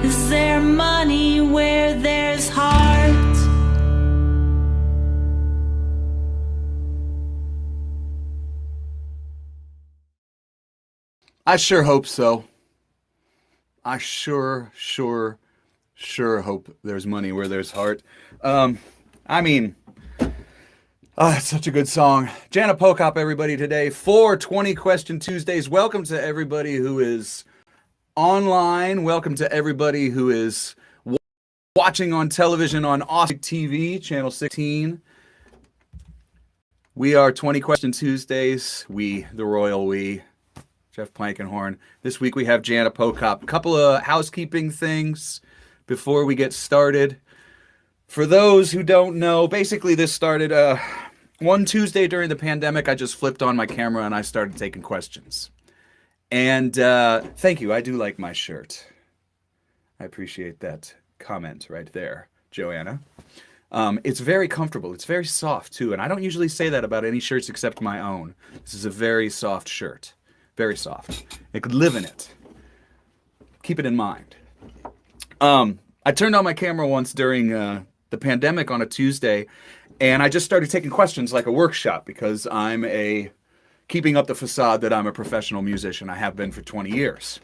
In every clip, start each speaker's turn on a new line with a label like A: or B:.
A: Is there money where there's heart?
B: I sure hope so. I sure hope there's money where there's heart. Um, I mean, it's such a good song. Jana Pochop, everybody, today for 20 Question Tuesdays. Welcome to everybody who is online. Welcome to everybody who is watching on television on Austin TV, Channel 16. We are 20 Question Tuesdays. We, the royal we. Jeff Plankenhorn. This week we have Jana Pochop. A couple of housekeeping things before we get started. For those who don't know, basically this started one Tuesday during the pandemic. I just flipped on my camera and I started taking questions. And thank you. I do like my shirt. I appreciate that comment right there, Joanna. It's very comfortable. It's very soft too. And I don't usually say that about any shirts except my own. This is a very soft shirt. Very soft. I could live in it. Keep it in mind. I turned on my camera once during the pandemic on a Tuesday, and I just started taking questions like a workshop because I'm keeping up the facade that I'm a professional musician. I have been for 20 years.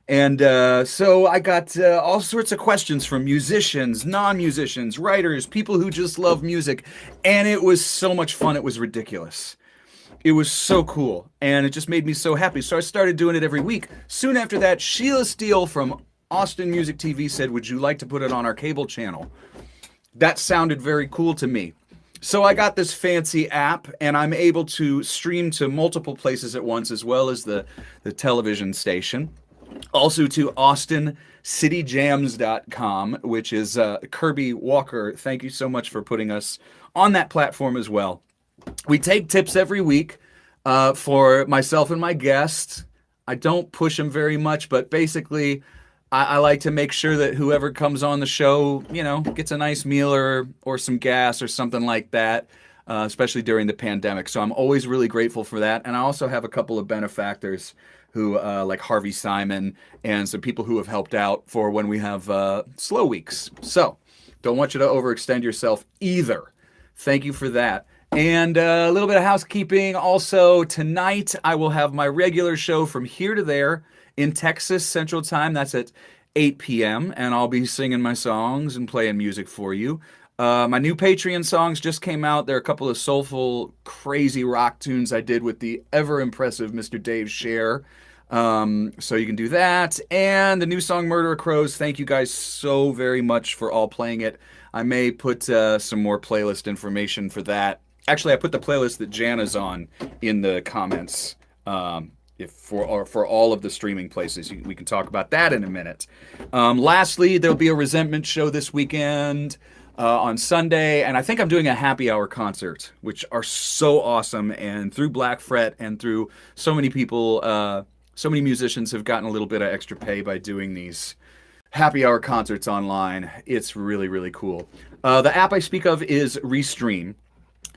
B: And so I got all sorts of questions from musicians, non-musicians, writers, people who just love music, and it was so much fun. It was ridiculous. It was so cool, and it just made me so happy. So I started doing it every week. Soon after that, Sheila Steele from Austin Music TV said, "Would you like to put it on our cable channel?" That sounded very cool to me. So I got this fancy app, and I'm able to stream to multiple places at once, as well as the television station. Also to AustinCityJams.com, which is Kirby Walker. Thank you so much for putting us on that platform as well. We take tips every week for myself and my guests. I don't push them very much, but basically I like to make sure that whoever comes on the show, gets a nice meal or some gas or something like that, especially during the pandemic. So I'm always really grateful for that. And I also have a couple of benefactors who, like Harvey Simon and some people who have helped out for when we have slow weeks. So don't want you to overextend yourself either. Thank you for that. And a little bit of housekeeping. Also, tonight I will have my regular show From Here to There in Texas Central Time. That's at 8 p.m. And I'll be singing my songs and playing music for you. My new Patreon songs just came out. There are a couple of soulful, crazy rock tunes I did with the ever-impressive Mr. Dave Scher. So you can do that. And the new song Murder Crows. Thank you guys so very much for all playing it. I may put some more playlist information for that. Actually, I put the playlist that Jana's on in the comments for all of the streaming places. We can talk about that in a minute. Lastly, there'll be a Resentment show this weekend on Sunday, and I think I'm doing a happy hour concert, which are so awesome. And through Black Fret and through so many people, so many musicians have gotten a little bit of extra pay by doing these happy hour concerts online. It's really, really cool. The app I speak of is Restream.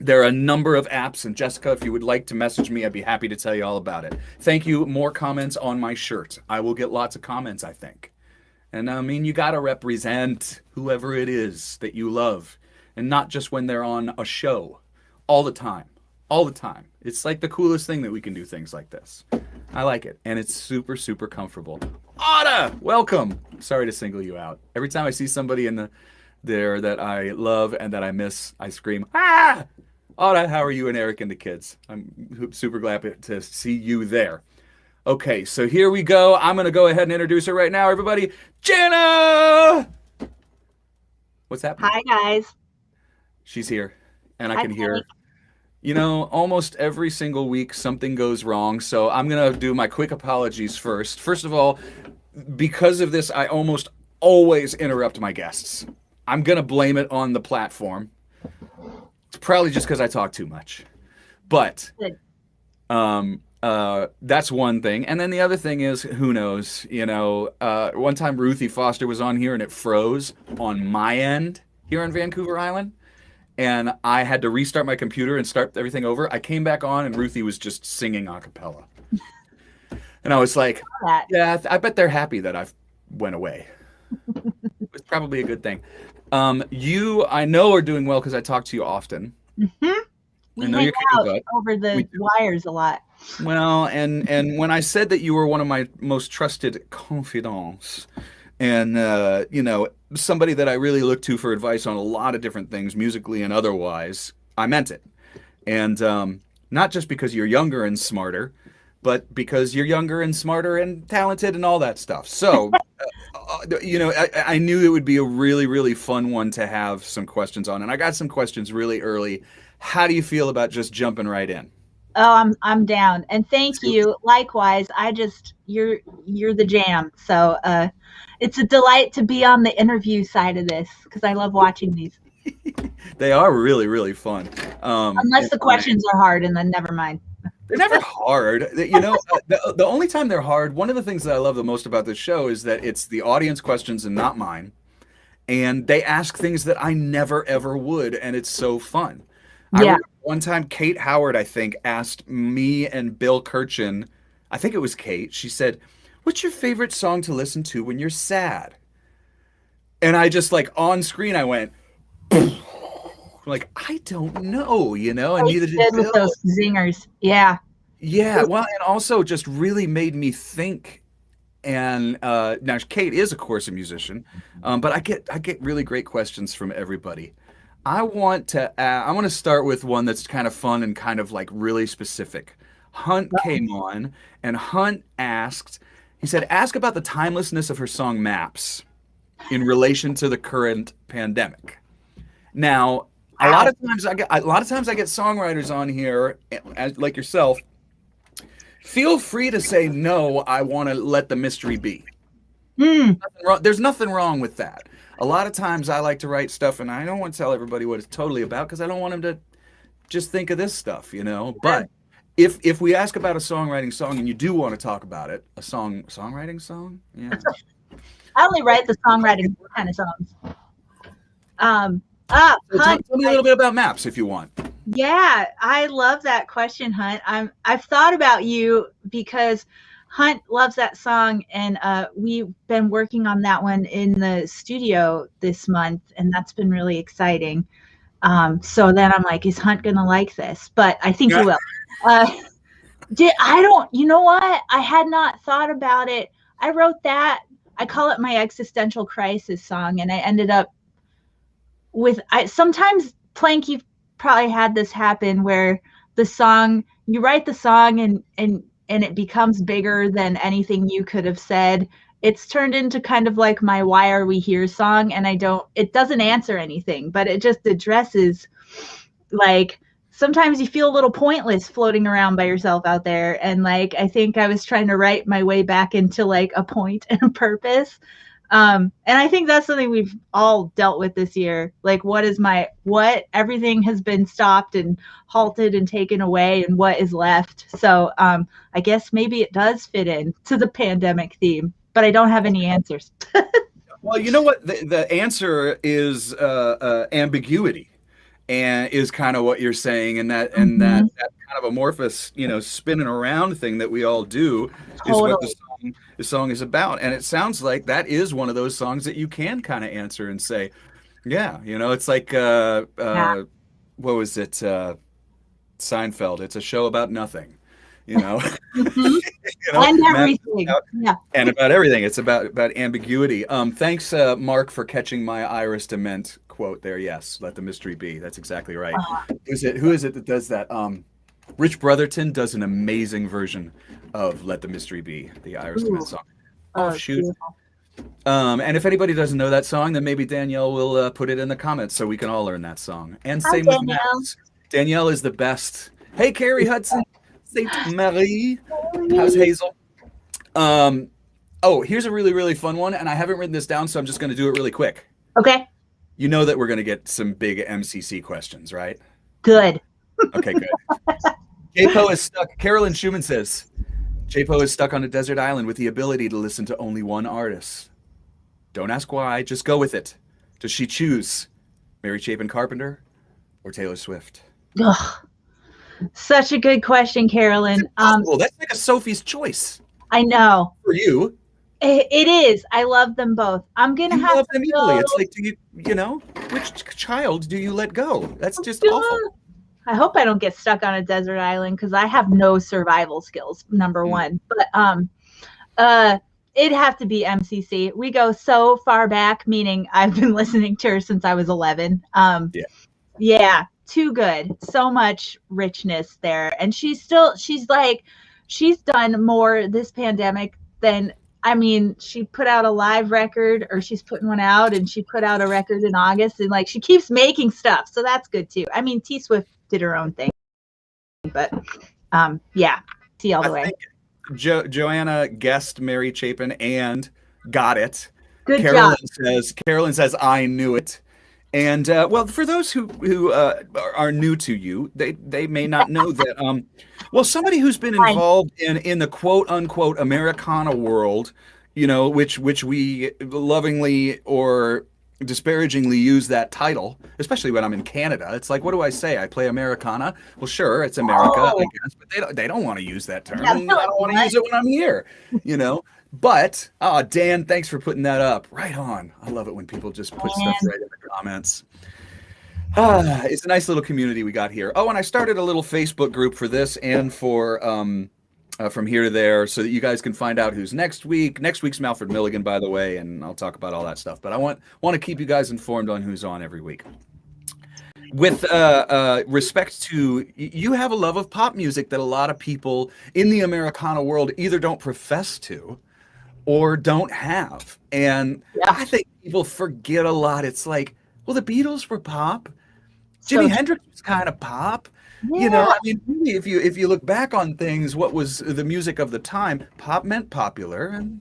B: There are a number of apps, and Jessica, if you would like to message me, I'd be happy to tell you all about it. Thank you. More comments on my shirt. I will get lots of comments, I think. And I mean, you got to represent whoever it is that you love, and not just when they're on a show. All the time. All the time. It's like the coolest thing that we can do things like this. I like it, and it's super, super comfortable. Ada, welcome. Sorry to single you out. Every time I see somebody there that I love and that I miss, I scream, "Ah!" Ada, how are you and Eric and the kids? I'm super glad to see you there. Okay, so here we go. I'm going to go ahead and introduce her right now, everybody. Jana! What's happening?
C: Hi, guys.
B: She's here, and I can hear. Almost every single week something goes wrong, so I'm going to do my quick apologies first. First of all, because of this, I almost always interrupt my guests. I'm going to blame it on the platform. It's probably just because I talk too much. But that's one thing. And then the other thing is, who knows? One time Ruthie Foster was on here and it froze on my end here on Vancouver Island. And I had to restart my computer and start everything over. I came back on and Ruthie was just singing a cappella. And I was like, yeah, I bet they're happy that I've went away. It's probably a good thing. You, I know, are doing well because I talk to you often.
C: Hmm.
B: I
C: We
B: know
C: hang
B: you're kicking
C: out
B: butt.
C: over
B: We
C: the
B: do.
C: wires a lot.
B: Well, and when I said that you were one of my most trusted confidants, and somebody that I really look to for advice on a lot of different things, musically and otherwise, I meant it. And not just because you're younger and smarter, but because you're younger and smarter and talented and all that stuff. So, I knew it would be a really, really fun one to have some questions on. And I got some questions really early. How do you feel about just jumping right in?
C: Oh, I'm down. And thank you. Likewise, you're the jam. So it's a delight to be on the interview side of this because I love watching these.
B: They are really, really fun.
C: Unless the questions are hard, and then never mind.
B: They're never hard. The only time they're hard, one of the things that I love the most about this show is that it's the audience questions and not mine. And they ask things that I never ever would, and it's so fun. I
C: Yeah.
B: remember one time Kate Howard, I think, asked me and Bill Kirchin, I think it was Kate, she said, "What's your favorite song to listen to when you're sad?" And I just like on screen I went, like, I don't know, and neither
C: It's
B: did
C: good with
B: Bill.
C: those zingers. Yeah.
B: Yeah, well, and also just really made me think. And now Kate is, of course, a musician, but I get really great questions from everybody. I want to start with one that's kind of fun and kind of like really specific. Hunt came on, and Hunt asked. He said, "Ask about the timelessness of her song Maps in relation to the current pandemic." Now, a lot of times I get songwriters on here, like yourself. Feel free to say no. I want to let the mystery be.
C: Mm,
B: There's nothing wrong with that. A lot of times I like to write stuff, and I don't want to tell everybody what it's totally about because I don't want them to just think of this stuff. But if we ask about a songwriting song and you do want to talk about it, a songwriting song, yeah.
C: I only write the songwriting kind of songs.
B: So
C: Hunt.
B: tell me a little bit about Maps if you want.
C: Yeah, I love that question, Hunt. I've thought about you because Hunt loves that song, and we've been working on that one in the studio this month, and that's been really exciting. So then I'm like, is Hunt gonna like this? But I think he will. Uh, I don't. You know what? I had not thought about it. I wrote that. I call it my existential crisis song, and I ended up with. I sometimes Plank, you've probably had this happen where the song you write the song and it becomes bigger than anything you could have said. It's turned into kind of like my "Why Are We Here" song, and it doesn't answer anything, but it just addresses, like, sometimes you feel a little pointless floating around by yourself out there, and like I think I was trying to write my way back into like a point and a purpose. And I think that's something we've all dealt with this year. Like, what everything has been stopped and halted and taken away, and what is left. So I guess maybe it does fit in to the pandemic theme, but I don't have any answers.
B: Well, you know what? The answer is ambiguity, and is kind of what you're saying, and that kind of amorphous, spinning around thing that we all do is what
C: Totally.
B: the song is about. And it sounds like that is one of those songs that you can kind of answer and say, yeah, it's like
C: Yeah.
B: what was it? Seinfeld. It's a show about nothing. You know,
C: Mhm.
B: you know,
C: And
B: Matt,
C: everything. Yeah.
B: and about everything. It's about ambiguity. Thanks, Mark, for catching my Iris Dement quote there. Yes, let the mystery be. That's exactly right. Who is it that does that? Rich Brotherton does an amazing version of "Let the Mystery Be," the Iris Dement song. Oh
C: It's
B: shoot!
C: beautiful.
B: And if anybody doesn't know that song, then maybe Danielle will put it in the comments so we can all learn that song. And
C: Hi,
B: same with
C: Danielle.
B: Matt. Danielle is the best. Hey, Carrie Hudson, Saint Marie. How's Hazel? Oh, here's a really, really fun one, and I haven't written this down, so I'm just going to do it really quick.
C: Okay.
B: You know that we're going to get some big MCC questions, right?
C: Good.
B: Okay, good. JPO is stuck. Carolyn Schumann says, JPO is stuck on a desert island with the ability to listen to only one artist. Don't ask why, just go with it. Does she choose Mary Chapin Carpenter or Taylor Swift?
C: Ugh. Such a good question, Carolyn.
B: Well, that's like a Sophie's choice
C: I know.
B: for you.
C: It is. I love them both. I'm gonna
B: You
C: have
B: love
C: to
B: them equally.
C: go.
B: It's like, which child do you let go? That's just awful.
C: I hope I don't get stuck on a desert island because I have no survival skills, number
B: Mm.
C: one. But it'd have to be MCC. We go so far back, meaning I've been listening to her since I was 11.
B: Yeah.
C: Yeah, too good. So much richness there. And she's done more this pandemic than, I mean, she put out a live record, or she's putting one out, and she put out a record in August, and like she keeps making stuff. So that's good too. I mean, T Swift did her own thing, but yeah, T all the way.
B: Joanna guessed Mary Chapin and got it.
C: Good job.
B: Carolyn says, I knew it. And well, for those who are new to you, they may not know that. Well, somebody who's been involved in the quote unquote Americana world, which we lovingly or disparagingly use that title, especially when I'm in Canada. It's like, what do I say? I play Americana. Well, sure, it's America, I guess, but they don't want to use that term.
C: Yeah,
B: And I don't want to use it when I'm here, But Dan, thanks for putting that up. Right on. I love it when people just put stuff right in the comments. It's a nice little community we got here. Oh, and I started a little Facebook group for this and for From Here to There, so that you guys can find out who's next week. Next week's Malford Milligan, by the way, and I'll talk about all that stuff. But I want to keep you guys informed on who's on every week. With respect to, you have a love of pop music that a lot of people in the Americana world either don't profess to or don't have. And I think people forget a lot. It's like, well, the Beatles were pop. Jimi Hendrix was kind of pop.
C: Yeah.
B: I mean, really, if you look back on things, what was the music of the time? Pop meant popular, and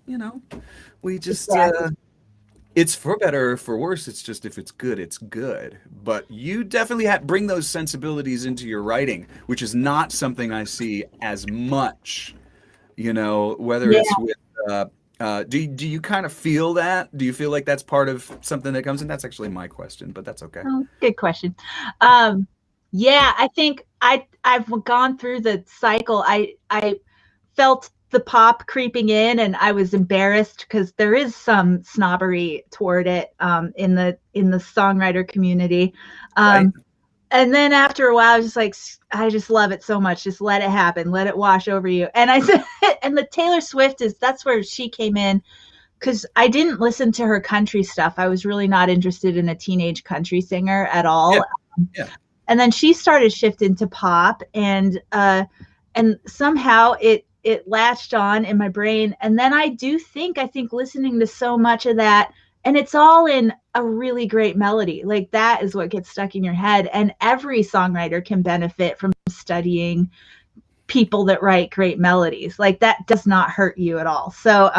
B: we just it's for better or for worse. It's just, if it's good, it's good. But you definitely bring those sensibilities into your writing, which is not something I see as much. Whether it's with. Do you kind of feel that? Do you feel like that's part of something that comes in? That's actually my question, but that's okay.
C: Oh, good question. Yeah, I think I've gone through the cycle. I felt the pop creeping in, and I was embarrassed because there is some snobbery toward it in the songwriter community.
B: Right.
C: And then after a while, I was just like, I just love it so much. Just let it happen. Let it wash over you. And I said, and the Taylor Swift that's where she came in, because I didn't listen to her country stuff. I was really not interested in a teenage country singer at all.
B: Yeah.
C: And then she started shifting to pop, and somehow it latched on in my brain. And then I think listening to so much of that, and it's all in a really great melody. Like, that is what gets stuck in your head. And every songwriter can benefit from studying people that write great melodies. Like, that does not hurt you at all. So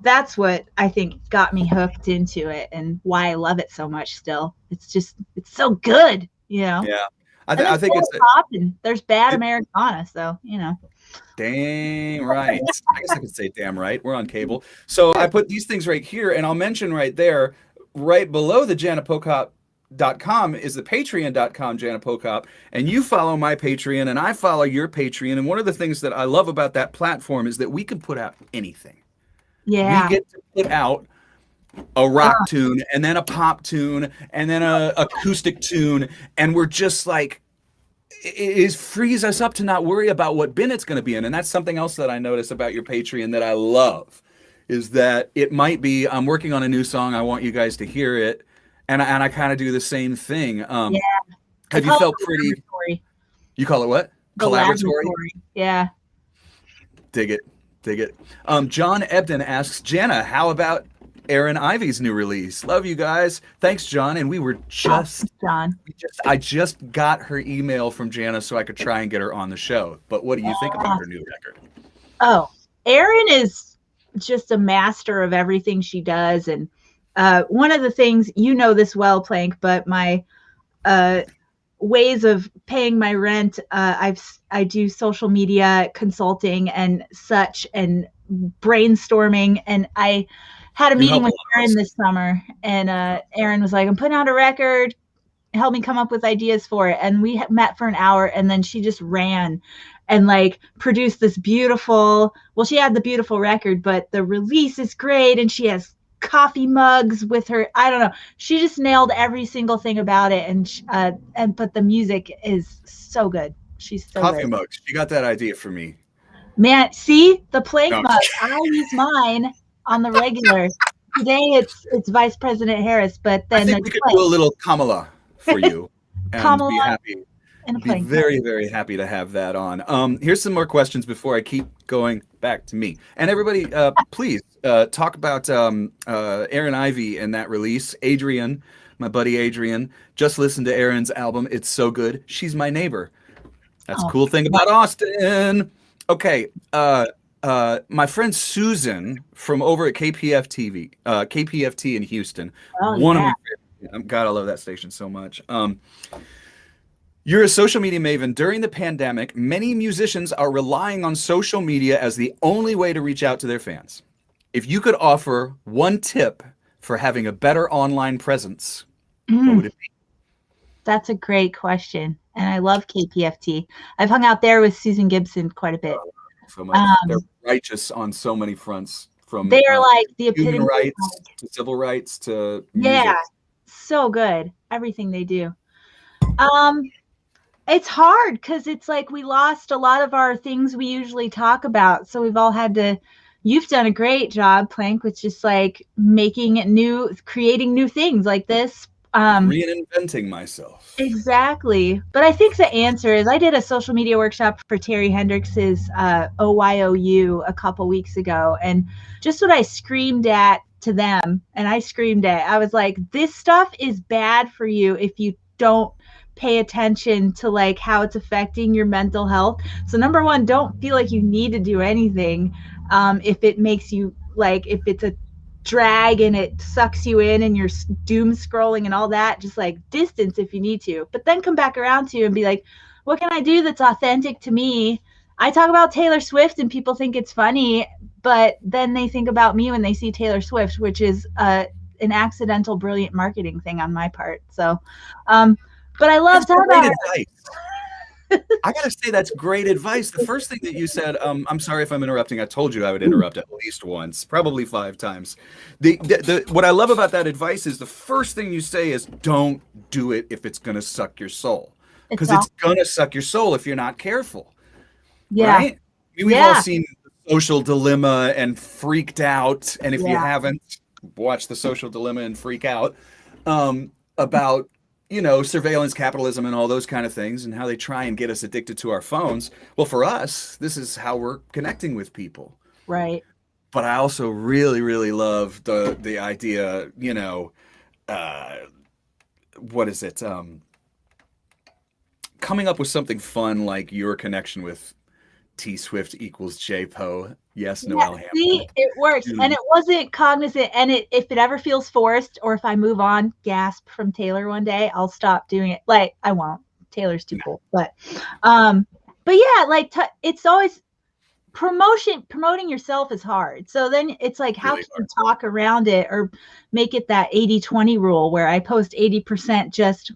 C: that's what I think got me hooked into it, and why I love it so much still. It's so good,
B: Yeah. I
C: think
B: it's
C: pop, and there's bad Americana, so
B: Damn right. I guess I could say damn right. We're on cable. So I put these things right here, and I'll mention right there, right below the JanaPochop.com is the Patreon.com Jana Pochop, and you follow my Patreon and I follow your Patreon. And one of the things that I love about that platform is that we can put out anything.
C: Yeah.
B: We get to put out a rock tune, and then a pop tune, and then a acoustic tune, and we're just like, it frees us up to not worry about what bin it's going to be in. And that's something else that I notice about your Patreon that I love, is that it might be, I'm working on a new song, I want you guys to hear it, and I kind of do the same thing. Have you felt pretty? You call it what? Collaboratory.
C: Yeah.
B: Dig it. John Ebden asks, Jana, how about Aaron Ivy's new release? Love you guys. Thanks, John. And we were I just got her email from Jana so I could try and get her on the show. But what do you think about her new record?
C: Oh, Aaron is just a master of everything she does. And one of the things, this well, Plank, but my ways of paying my rent, I do social media consulting and such, and brainstorming, and I had a meeting with Aaron this summer, and Aaron was like, I'm putting out a record, help me come up with ideas for it. And we met for an hour, and then she just ran and like produced this beautiful, well, she had the beautiful record, but the release is great. And she has coffee mugs with her. I don't know. She just nailed every single thing about it. But the music is so good. She's so
B: Coffee
C: great.
B: mugs. You got that idea for me.
C: Man, see the plank
B: No.
C: mug. I use mine on the regular. Today it's Vice President Harris, but then
B: I think we could do a little Kamala for you and
C: Kamala
B: be happy.
C: and a
B: Be
C: plank
B: very,
C: mug.
B: very happy to have that on. Here's some more questions before I keep going back to me. And everybody, please talk about Aaron Ivey and that release. Adrian, my buddy Adrian, just listened to Aaron's album. It's so good. She's my neighbor. That's a cool thing about Austin. Okay. My friend Susan from over at KPFT in Houston.
C: Oh,
B: One
C: yeah.
B: of my God, I love that station so much. You're a social media maven. During the pandemic, many musicians are relying on social media as the only way to reach out to their fans. If you could offer one tip for having a better online presence, what would it be?
C: That's a great question. And I love KPFT. I've hung out there with Susan Gibson quite a bit.
B: So much. They're righteous on so many fronts, from
C: They are like the
B: human
C: epitome of,
B: rights to civil rights to music.
C: yeah, so good. Everything they do. It's hard because it's like we lost a lot of our things we usually talk about. So we've all had to, you've done a great job, Plank, with just like creating new things like this.
B: Reinventing myself.
C: Exactly. But I think the answer is I did a social media workshop for Terry Hendrix's OYOU a couple weeks ago. And just what I screamed at to them, and I was like, this stuff is bad for you if you don't pay attention to like how it's affecting your mental health. So number one, don't feel like you need to do anything. If it makes you like, if it's a drag and it sucks you in and you're doom scrolling and all that, just like distance if you need to, but then come back around to you and be like, what can I do that's authentic to me? I talk about Taylor Swift and people think it's funny, but then they think about me when they see Taylor Swift, which is an accidental, brilliant marketing thing on my part. So, but I love talking about
B: advice. I gotta say that's great advice. The first thing that you said, I'm sorry if I'm interrupting. I told you I would interrupt at least once, probably 5 times. What I love about that advice is the first thing you say is don't do it if it's gonna suck your soul, because it's gonna suck your soul if you're not careful.
C: Yeah.
B: Right? I mean, we've all seen The Social Dilemma and freaked out, and if you haven't, watch The Social Dilemma and freak out about surveillance capitalism and all those kind of things and how they try and get us addicted to our phones. Well, for us, this is how we're connecting with people.
C: Right.
B: But I also really, really love the idea, what is it? Coming up with something fun like your connection with T Swift equals J Po. Yes, Noel Hampton.
C: See, it works. And it wasn't cognizant. And if it ever feels forced, or if I move on, gasp from Taylor one day, I'll stop doing it. Like, I won't. Taylor's too cool. But yeah, like it's always promoting yourself is hard. So then it's like, how can you talk around it or make it that 80-20 rule where I post 80% just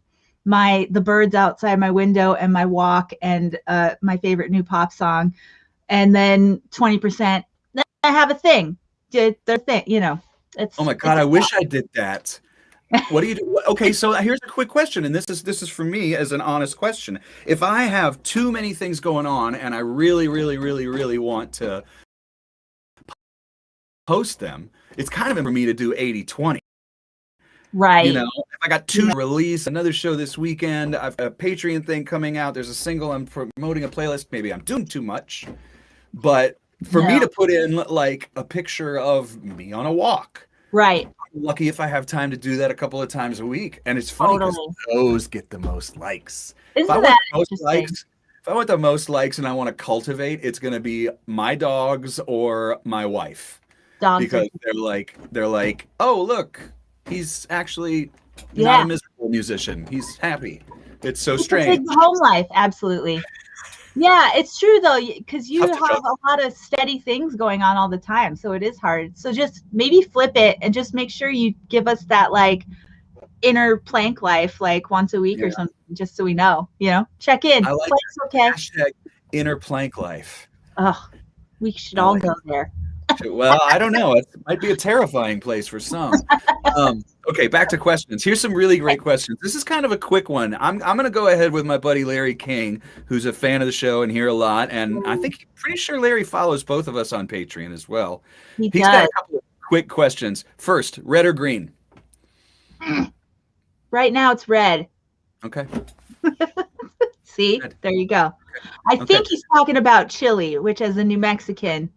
C: the birds outside my window and my walk and my favorite new pop song, and then 20% then I have a thing, their thing, it's,
B: oh my God, I wish I did that. What do you do? Okay, so here's a quick question, and this is for me as an honest question. If I have too many things going on and I really, really, really, really want to post them, it's kind of for me to do 80-20.
C: Right.
B: If I got 2 release, another show this weekend, I've got a Patreon thing coming out, there's a single, I'm promoting a playlist, maybe I'm doing too much. But for me to put in like a picture of me on a walk. Right. I'm lucky if I have time to do that a couple of times a week. And it's funny because those get the most likes. If I want the most likes and I want to cultivate, it's going to be my dogs or my wife. Because they're like, oh, look, he's actually not a miserable musician. He's happy. It's so strange.
C: It's home life. Absolutely. Yeah, it's true though, because you have a lot of steady things going on all the time, so it is hard. So just maybe flip it and just make sure you give us that like inner plank life like once a week or something, just so we know, check in.
B: I like
C: Plank's okay.
B: hashtag inner plank life.
C: Oh, we should all go there.
B: Well, I don't know. It might be a terrifying place for some. Okay, back to questions. Here's some really great questions. This is kind of a quick one. I'm going to go ahead with my buddy Larry King, who's a fan of the show and here a lot. And I think pretty sure Larry follows both of us on Patreon as well. He's got a couple of quick questions. First, red or green?
C: Right now it's red.
B: Okay.
C: See, there you go. I think he's talking about chili, which as a New Mexican,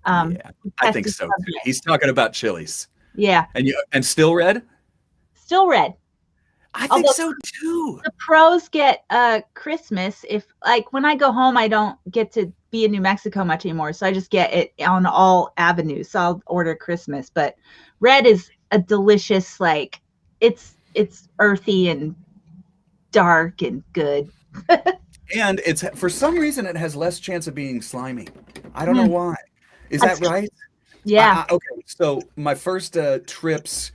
B: I think so too. He's talking about chilies.
C: Yeah.
B: And still red?
C: Still red.
B: I think so too.
C: The pros get Christmas. If like when I go home, I don't get to be in New Mexico much anymore, so I just get it on all avenues. So I'll order Christmas. But red is a delicious, like it's earthy and dark and good.
B: And it's for some reason it has less chance of being slimy. I don't know why. Is that right?
C: Yeah.
B: Okay. So my first trips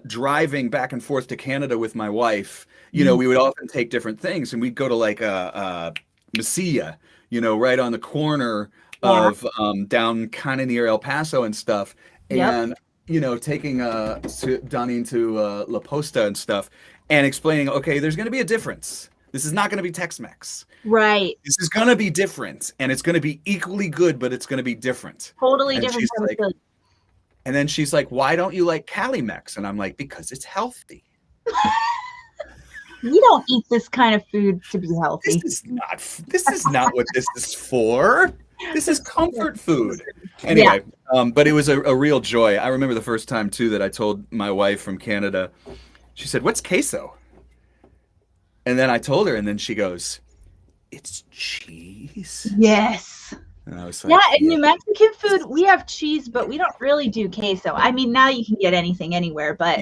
B: driving back and forth to Canada with my wife, we would often take different things, and we'd go to like Mesilla, right on the corner of down kind of near El Paso and stuff, and taking Dunning to La Posta and stuff, and explaining, okay, there's going to be a difference. This is not going to be Tex-Mex.
C: Right.
B: This is going to be different, and it's going to be equally good, but it's going to be different.
C: Totally different.
B: And then she's like, why don't you like Cali-Mex? And I'm like, because it's healthy.
C: We don't eat this kind of food to be healthy.
B: This is not what this is for. This is comfort food. Anyway, but it was a real joy. I remember the first time, too, that I told my wife from Canada, she said, what's queso? And then I told her, and then she goes, it's cheese.
C: Yes.
B: And I was like,
C: in New Mexican food, we have cheese, but we don't really do queso. I mean, now you can get anything anywhere, but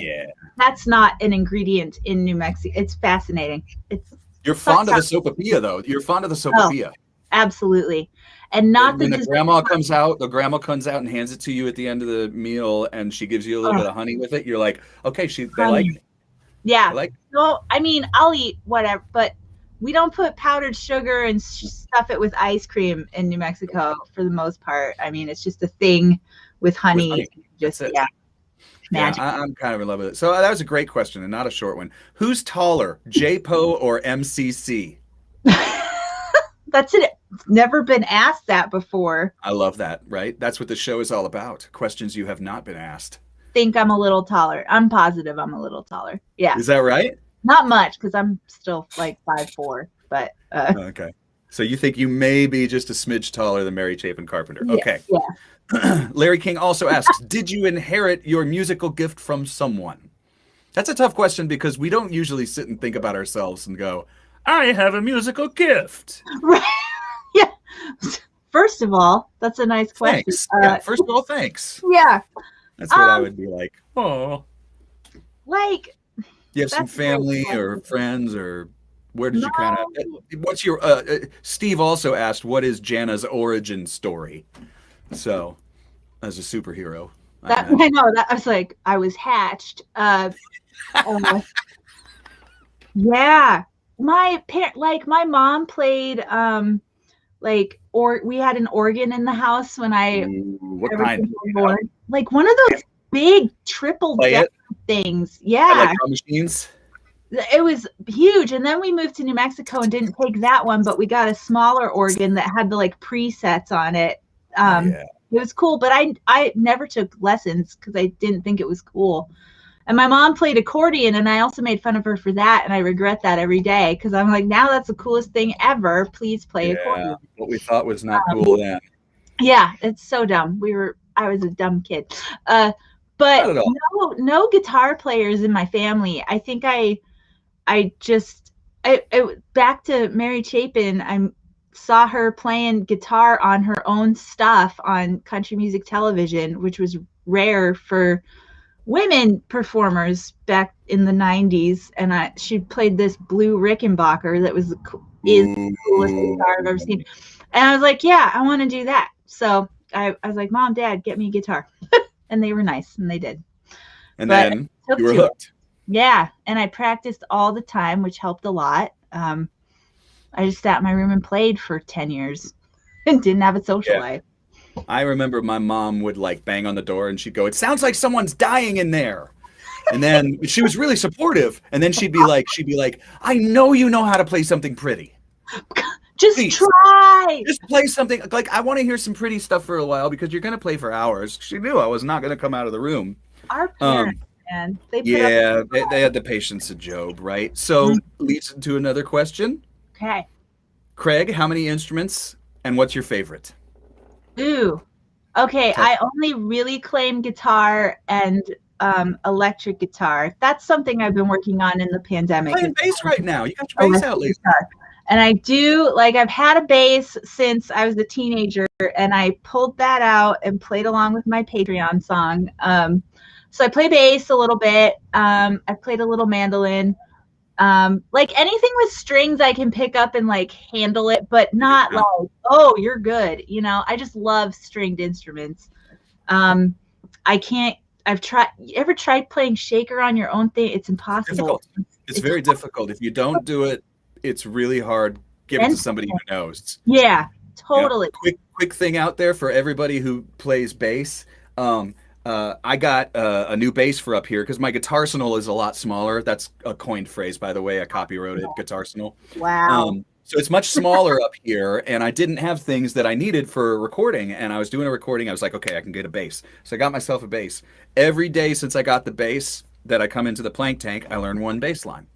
C: that's not an ingredient in New Mexico. It's fascinating.
B: You're fond of the sopapilla, though. You're fond of the sopapilla.
C: Oh, absolutely. And not
B: when the grandma comes out and hands it to you at the end of the meal, and she gives you a little bit of honey with it. You're like, okay, they like it.
C: Yeah. So, I mean, I'll eat whatever, but we don't put powdered sugar and stuff it with ice cream in New Mexico for the most part. I mean, it's just a thing with honey. Just magic.
B: I'm kind of in love with it. So that was a great question and not a short one. Who's taller, J-Po or MCC?
C: That's it. It's never been asked that before.
B: I love that, right? That's what the show is all about. Questions you have not been asked.
C: Think I'm a little taller. I'm positive I'm a little taller. Yeah.
B: Is that right?
C: Not much, because I'm still like 5'4", but
B: okay. So you think you may be just a smidge taller than Mary Chapin Carpenter. Okay.
C: Yeah.
B: Larry King also asks, did you inherit your musical gift from someone? That's a tough question because we don't usually sit and think about ourselves and go, I have a musical gift.
C: Right. Yeah. First of all, that's a nice question.
B: Thanks. First of all, thanks.
C: Yeah.
B: That's what I would be like. Oh.
C: Like,
B: you have some family or friends, or where did you kind of, what's your, Steve also asked, what is Jana's origin story? So, as a superhero.
C: I know, that I was like, I was hatched. Yeah. My my mom played, we had an organ in the house when
B: what kind?
C: Born. Like one of those big triple deck things. Yeah.
B: Like machines.
C: It was huge. And then we moved to New Mexico and didn't take that one, but we got a smaller organ that had the like presets on it. It was cool, but I never took lessons because I didn't think it was cool. And my mom played accordion, and I also made fun of her for that, and I regret that every day because I'm like, now that's the coolest thing ever. Please play accordion.
B: What we thought was not cool then.
C: Yeah, it's so dumb. I was a dumb kid. But no guitar players in my family. I think I back to Mary Chapin. I saw her playing guitar on her own stuff on country music television, which was rare for women performers back in the 90s. And she played this blue Rickenbacker that was the coolest guitar I've ever seen. And I was like, yeah, I want to do that. So I was like, Mom, Dad, get me a guitar. And they were nice, and they did.
B: And then you were hooked.
C: Yeah, and I practiced all the time, which helped a lot. I just sat in my room and played for 10 years and didn't have a social
B: Yeah.
C: life.
B: I remember my mom would like bang on the door and she'd go, "It sounds like someone's dying in there." And then she was really supportive. And then she'd be like, "I know you know how to play something pretty.
C: Just
B: Please,
C: try.
B: just play something. Like I want to hear some pretty stuff for a while because you're gonna play for hours." She knew I was not gonna come out of the room.
C: Our parents,
B: Um,
C: man, they put up.
B: yeah, they had the patience of Job, right? So leads into another question.
C: Okay.
B: Craig, how many instruments and what's your favorite?
C: Ooh. Okay,
B: Tough.
C: I only really claim guitar and electric guitar. That's something I've been working on in the pandemic.
B: Playing
C: Is
B: bass right now. You got your bass out
C: electric
B: lately.
C: guitar. And I do like I've had a bass since I was a teenager, and I pulled that out and played along with my Patreon song. So I play bass a little bit. I played a little mandolin. Like anything with strings I can pick up and like handle it, but not
B: Yeah.
C: like, oh, you're good. I just love stringed instruments. um I can't. I've tried. You ever tried playing shaker on your own thing? It's impossible.
B: Difficult. It's
C: It's
B: very difficult. If you don't do it, it's really hard. Give it to somebody who knows.
C: yeah,
B: Yeah.
C: totally.
B: Quick thing out there for everybody who plays bass. I got a new bass for up here because my guitarsenal is a lot smaller. That's a coined phrase, by the way. I copywrote it, guitarsenal.
C: Wow.
B: So it's much smaller up here, and I didn't have things that I needed for recording. And I was doing a recording. I was like, okay, I can get a bass. So I got myself a bass. Every day since I got the bass that I come into the plank tank, I learn one bass line.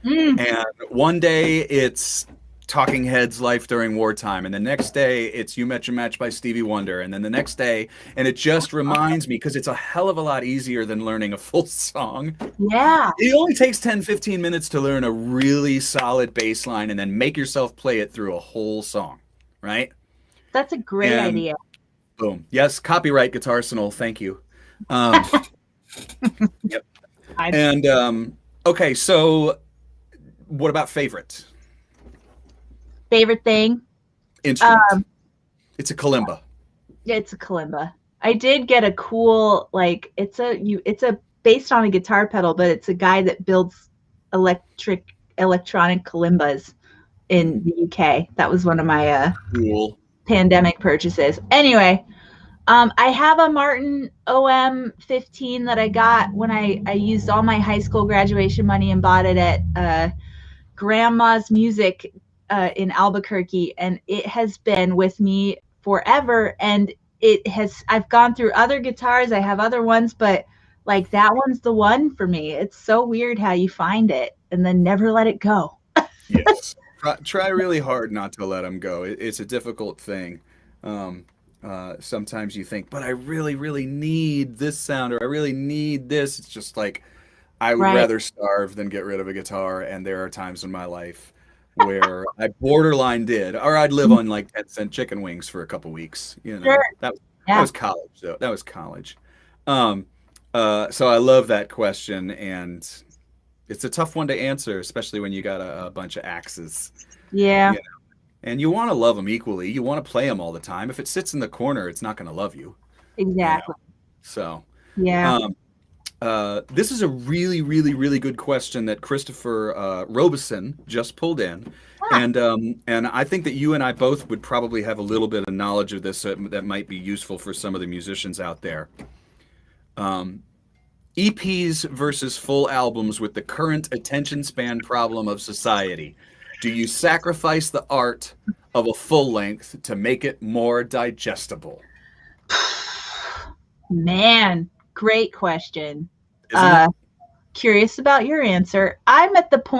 C: Mm.
B: And one day it's Talking Heads' Life During Wartime. And the next day it's You Met Your Match by Stevie Wonder. And then the next day, and it just reminds me because it's a hell of a lot easier than learning a full song.
C: Yeah,
B: It only takes 10, 15 minutes to learn a really solid bass line and then make yourself play it through a whole song, right?
C: that's a great
B: And
C: idea.
B: boom. Yes, copyright Guitarsenal. Thank you. Um, yep.
C: I
B: And okay, so what about favorite
C: favorite thing.
B: instrument? It's a kalimba.
C: It's a kalimba. I did get a cool like it's a based on a guitar pedal, but it's a guy that builds electronic kalimbas in the UK. That was one of my
B: Cool.
C: pandemic purchases. Anyway, I have a Martin OM 15 that I got when I used all my high school graduation money and bought it at Grandma's Music in Albuquerque, and it has been with me forever. And I've gone through other guitars, I have other ones, but like that one's the one for me. It's so weird how you find it and then never let it go.
B: Yes. Try really hard not to let them go. It's a difficult thing. Um, Sometimes you think, but I really, really need this sound, or I really need this. It's just like I would
C: Right.
B: rather starve than get rid of a guitar. And there are times in my life where I borderline did, or I'd live on like 10-cent chicken wings for a couple weeks.
C: Sure.
B: That
C: Yeah.
B: was college, though. That was college. Um, so I love that question, and it's a tough one to answer, especially when you got a bunch of axes.
C: Yeah.
B: You know, and you want to love them equally. You want to play them all the time. If it sits in the corner, it's not going to love you. You know.
C: Exactly.
B: So.
C: Yeah.
B: Um, this is a really, really, really good question that Christopher Robeson just pulled in,
C: Ah,
B: and I think that you and I both would probably have a little bit of knowledge of this that might be useful for some of the musicians out there. Um, EPs versus full albums with the current attention span problem of society. Do you sacrifice the art of a full length to make it more digestible?
C: man, great question.
B: Isn't it?
C: Curious about your answer. I'm at the point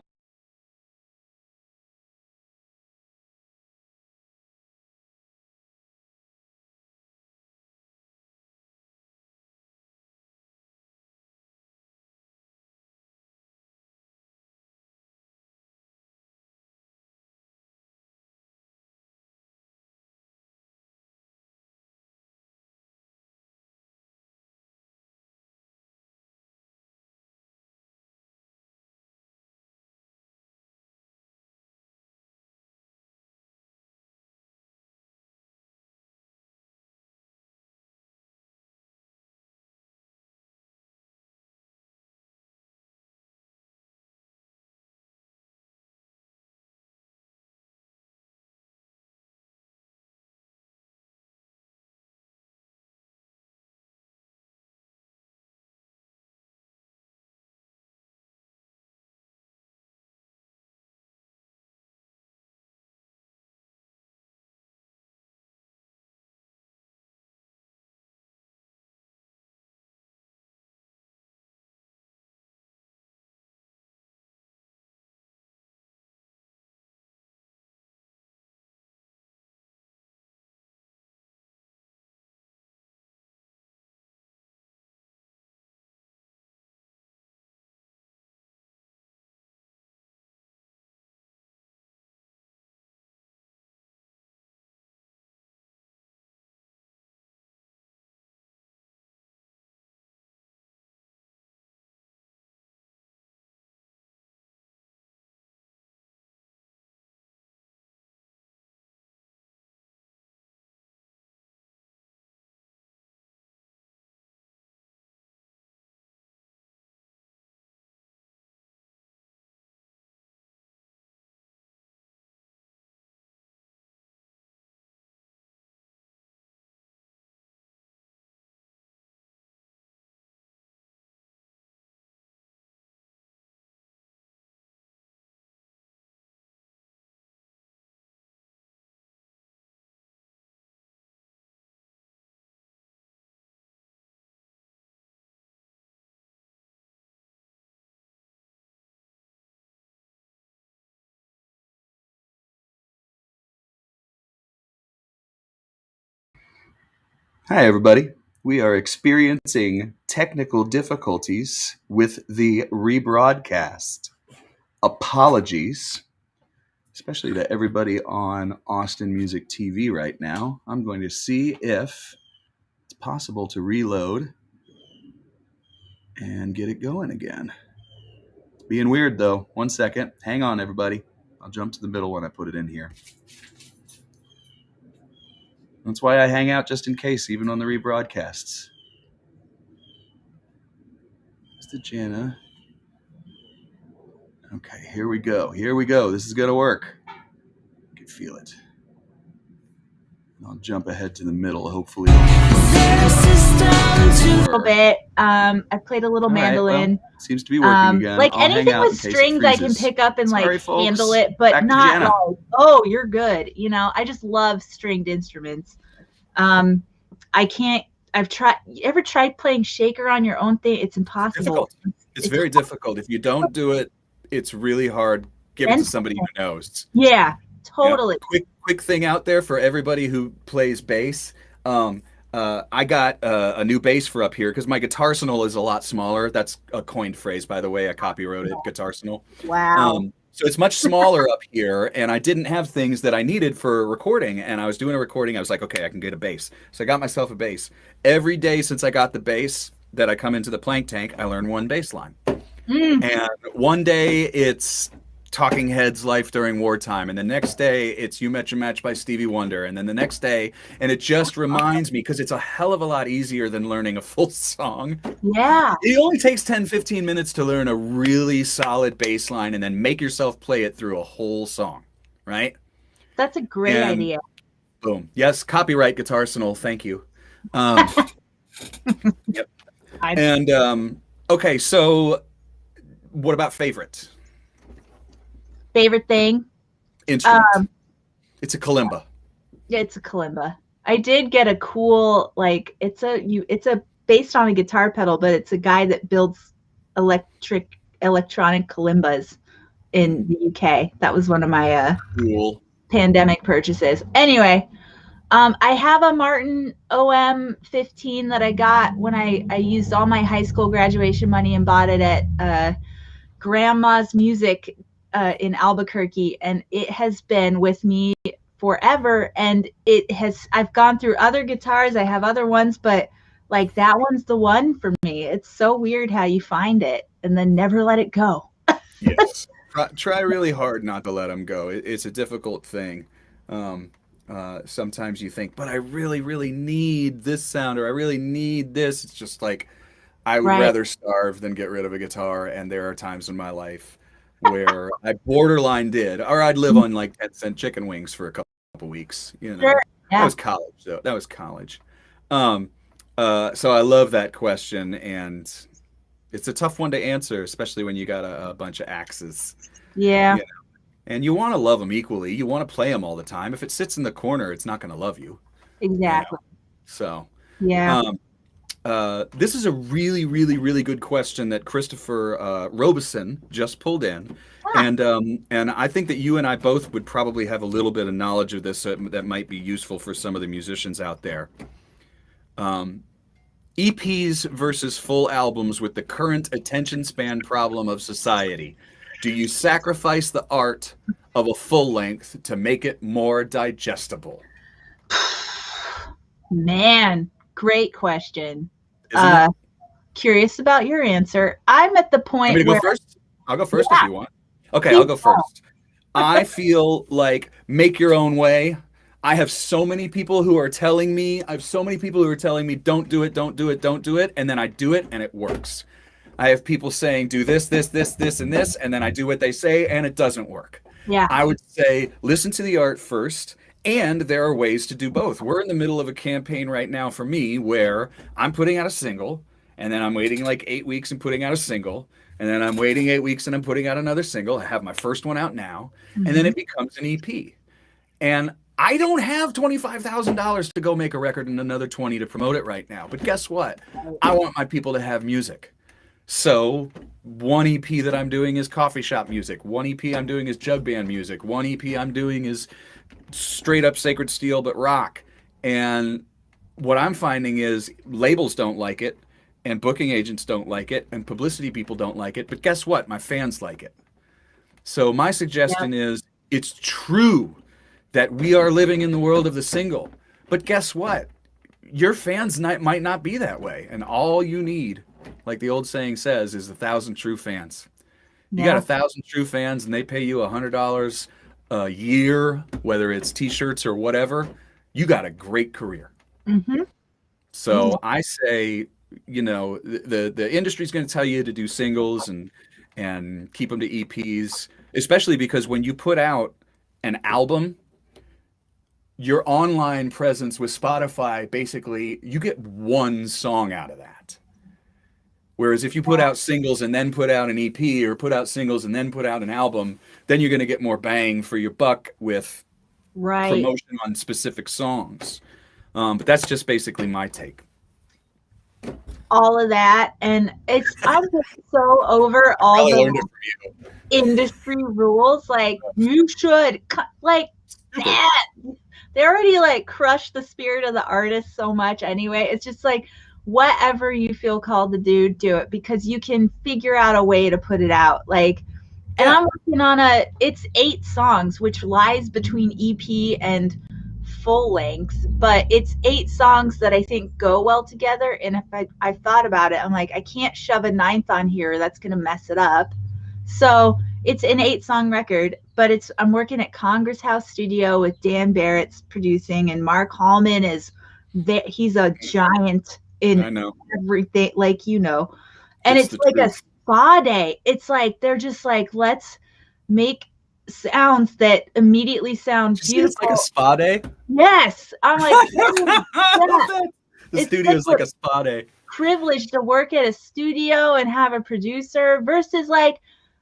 B: Hi, everybody. We are experiencing technical difficulties with the rebroadcast. Apologies, especially to everybody on Austin Music TV right now. I'm going to see if it's possible to reload and get it going again. It's being weird, though. 1 second. Hang on, everybody. I'll jump to the middle when I put it in here. That's why I hang out just in case, even on the rebroadcasts. It's the Jana. Okay, here we go. Here we go. This is going to work. I can feel it. I'll jump ahead to the middle, hopefully.
C: A little bit. I played a little mandolin.
B: Well, seems to be working again.
C: Like
B: I'll
C: anything with strings, I can pick up and
B: Sorry,
C: like
B: folks.
C: handle it, but
B: Back to
C: not
B: Janna.
C: like, oh, you're good. You know, I just love stringed instruments. I can't. I've tried. You ever tried playing shaker on your own thing? It's impossible.
B: Difficult. It's very difficult. If you don't do it, it's really hard. Give it to somebody who knows.
C: Yeah, totally.
B: Quick thing out there for everybody who plays bass. I got a new bass for up here because my guitarsenal is a lot smaller. That's a coined phrase, by the way. I copyrighted guitarsenal.
C: Wow.
B: So it's much smaller up here, and I didn't have things that I needed for recording. And I was doing a recording. I was like, okay, I can get a bass. So I got myself a bass. Every day since I got the bass that I come into the plank tank, I learn one bass line. And one day it's Talking Heads' Life During Wartime, and the next day it's You Met Your Match by Stevie Wonder, and then the next day, and it just reminds me, because it's a hell of a lot easier than learning a full song.
C: Yeah.
B: It only takes 10-15 minutes to learn a really solid bass line and then make yourself play it through a whole song, right?
C: That's a great idea.
B: Boom. Yes, copyright guitarsenal, thank you. Yep. And okay, so what about favorite
C: thing?
B: instrument? It's a kalimba.
C: Yeah, it's a kalimba. I did get a cool, like, it's based on a guitar pedal, but it's a guy that builds electronic kalimbas in the UK. That was one of my
B: Cool.
C: pandemic purchases. Anyway, I have a Martin OM15 that I got when I used all my high school graduation money and bought it at Grandma's Music in Albuquerque, and it has been with me forever. And I've gone through other guitars, I have other ones, but like that one's the one for me. It's so weird how you find it and then never let it go.
B: Yes. Try really hard not to let them go. It's a difficult thing. Sometimes you think, but I really, really need this sound, or I really need this. It's just like, I would rather starve than get rid of a guitar. And there are times in my life where I borderline did, or I'd live on like 10-cent chicken wings for a couple weeks. You know,
C: Sure. Yeah.
B: That was college, though. That was college. So I love that question, and it's a tough one to answer, especially when you got a bunch of axes.
C: Yeah.
B: You know? And you want to love them equally. You want to play them all the time. If it sits in the corner, it's not going to love you.
C: Exactly.
B: You know? So
C: yeah.
B: This is a really, really, really good question that Christopher Robeson just pulled in. And I think that you and I both would probably have a little bit of knowledge of this that might be useful for some of the musicians out there. EPs versus full albums with the current attention span problem of society. Do you sacrifice the art of a full length to make it more digestible?
C: Man, great question.
B: Isn't it?
C: Curious about your answer. I'm at the point
B: Want me to
C: where
B: go first? I'll go first if you want. Okay, I'll go first. I feel like make your own way. I have so many people who are telling me, don't do it, don't do it, don't do it. And then I do it and it works. I have people saying, do this, this, this, this, and this. And then I do what they say and it doesn't work.
C: Yeah.
B: I would say, listen to the art first. And there are ways to do both. We're in the middle of a campaign right now for me where I'm putting out a single, and then I'm waiting like 8 weeks and putting out a single. And then I'm waiting 8 weeks and I'm putting out another single. I have my first one out now. And then it becomes an EP. And I don't have $25,000 to go make a record and another 20 to promote it right now. But guess what? I want my people to have music. So one EP that I'm doing is coffee shop music. One EP I'm doing is jug band music. One EP I'm doing is straight up Sacred Steel, but rock. And what I'm finding is labels don't like it, and booking agents don't like it, and publicity people don't like it. But guess what? My fans like it. So my
C: Yep.
B: suggestion is it's true that we are living in the world of the single. But guess what? Your fans might not be that way. And all you need, like the old saying says, is 1,000 true fans. You got
C: Yeah.
B: 1,000 true fans and they pay you $100 a year, whether it's t-shirts or whatever, you got a great career.
C: Mm-hmm. Yeah.
B: So I say, the industry's going to tell you to do singles and keep them to EPs, especially because when you put out an album, your online presence with Spotify, basically, you get one song out of that. Whereas if you put out singles and then put out an EP or put out singles and then put out an album, then you're going to get more bang for your buck with
C: Right.
B: promotion on specific songs. But that's just basically my take.
C: All of that. And I'm just so over all
B: Probably
C: the
B: learned it from you.
C: industry rules. Like, you should, like, that. They already, like, crush the spirit of the artist so much anyway. It's just like, whatever you feel called to do it, because you can figure out a way to put it out. Like, and
B: Yeah.
C: I'm working on it's 8 songs, which lies between EP and full length, but it's 8 songs that I think go well together. And if I've thought about it, I'm like, I can't shove a 9th on here. That's going to mess it up. So it's an 8-song record, but I'm working at Congress House Studio with Dan Barrett's producing, and Mark Hallman he's a giant in
B: I know.
C: everything, like, and
B: It's
C: it's
B: the
C: like a
B: truth.
C: spa day. It's like they're just like, let's make sounds that immediately sound
B: Did you say
C: beautiful.
B: it's like a spa day?
C: Yes, I'm like,
B: I love that. The
C: It's
B: studio's
C: like
B: like a spa day.
C: privilege to work at a studio and have a producer versus, like,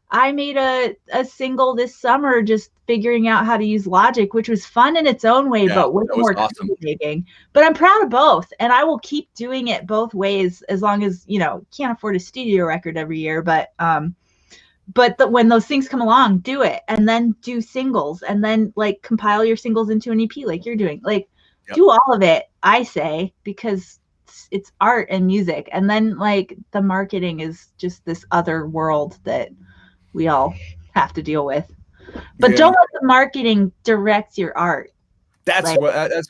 C: I made a single this summer just figuring out how to use Logic, which was fun in its own way,
B: Yeah,
C: but way
B: that was
C: more
B: awesome.
C: making. But I'm proud of both, and I will keep doing it both ways as long as, can't afford a studio record every year, but when those things come along, do it, and then do singles, and then, like, compile your singles into an EP like you're doing. Like,
B: Yep.
C: do all of it, I say, because it's art and music, and then, like, the marketing is just this other world that we all have to deal with. But
B: Yeah.
C: don't let the marketing direct your art.
B: That's
C: Like-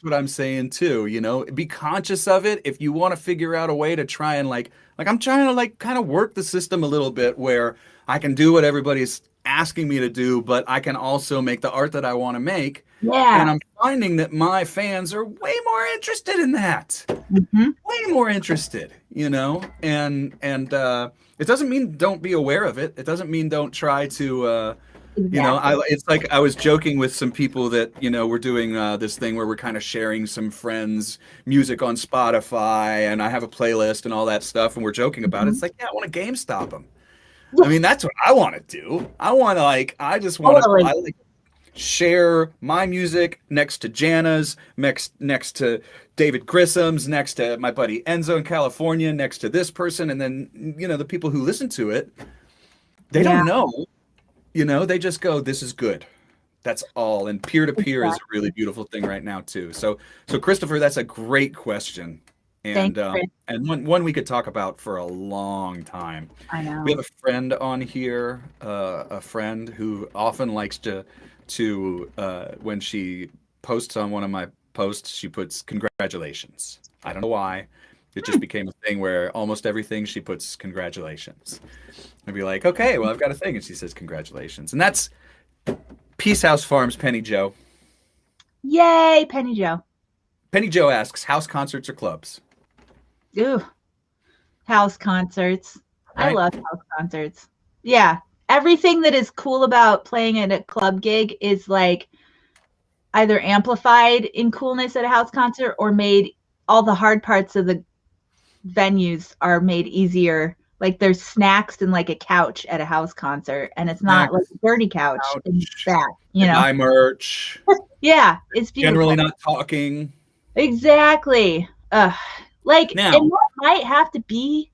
B: what I'm saying too. Be conscious of it. If you want to figure out a way to try and like I'm trying to, like, kind of work the system a little bit where I can do what everybody's asking me to do, but I can also make the art that I want to make.
C: Yeah.
B: And I'm finding that my fans are way more interested in that.
C: Mhm.
B: Way more interested, and it doesn't mean don't be aware of it. It doesn't mean don't try to,
C: Exactly.
B: it's like I was joking with some people that, we're doing this thing where we're kind of sharing some friends' music on Spotify, and I have a playlist and all that stuff, and we're joking about it. It's like, yeah, I want to GameStop them. I mean, that's what I want to do. I want to, I just want
C: Totally.
B: to, share my music next to Jana's, next to David Grissom's, next to my buddy Enzo in California, next to this person, and then the people who listen to it, they
C: Yeah.
B: don't know, they just go, this is good. That's all. And peer-to-peer is a really beautiful thing right now too. So Christopher, that's a great question. And
C: Thanks, Chris.
B: and one we could talk about for a long time.
C: I know.
B: We have a friend on here, a friend who often likes to when she posts on one of my posts, she puts congratulations. I don't know why. It just became a thing where almost everything she puts congratulations. I'd be like, okay, well, I've got a thing. And she says congratulations. And that's Peace House Farms, Penny Joe.
C: Yay, Penny Joe.
B: Penny Joe asks, house concerts or clubs?
C: Ooh, house concerts. I
B: Right.
C: love house concerts. Yeah. Everything that is cool about playing at a club gig is, like, either amplified in coolness at a house concert or made, all the hard parts of the venues are made easier. Like, there's snacks and, like, a couch at a house concert, and it's not like a dirty couch. It's that,
B: Buy merch.
C: Yeah, it's beautiful.
B: Generally not talking.
C: Exactly. Like,
B: Now-
C: and what might have to be,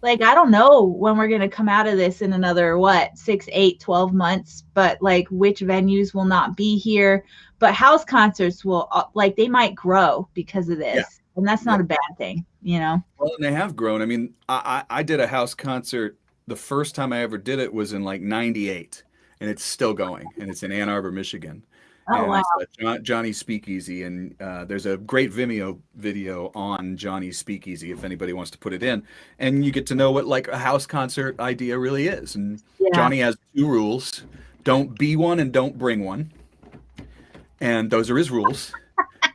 C: like, I don't know when we're going to come out of this in another, 6, 8, 12 months, but, like, which venues will not be here. But house concerts will, like, they might grow because of this. And that's not a bad thing, you know?
B: Well, and they have grown. I mean, I did a house concert. The first time I ever did it was in like '98, and it's still going, and it's in Ann Arbor, Michigan.
C: Oh,
B: And
C: wow.
B: it's Johnny's Speakeasy, and there's a great Vimeo video on Johnny's Speakeasy if anybody wants to put it in, and you get to know what like a house concert idea really is. And
C: Yeah.
B: Johnny has two rules: don't be one and don't bring one, and those are his rules,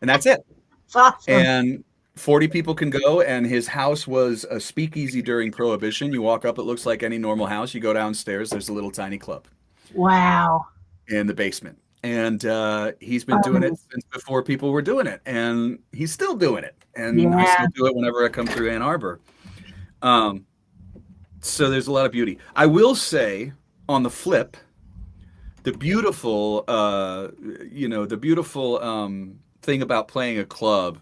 B: and that's it.
C: It's awesome.
B: And 40 people can go, and his house was a speakeasy during Prohibition. You walk up, it looks like any normal house. You go downstairs, there's a little tiny club
C: Wow.
B: in the basement. And he's been doing it since before people were doing it, and he's still doing it. And I still do it whenever I come through Ann Arbor. So there's a lot of beauty. I will say, on the flip, the beautiful, thing about playing a club.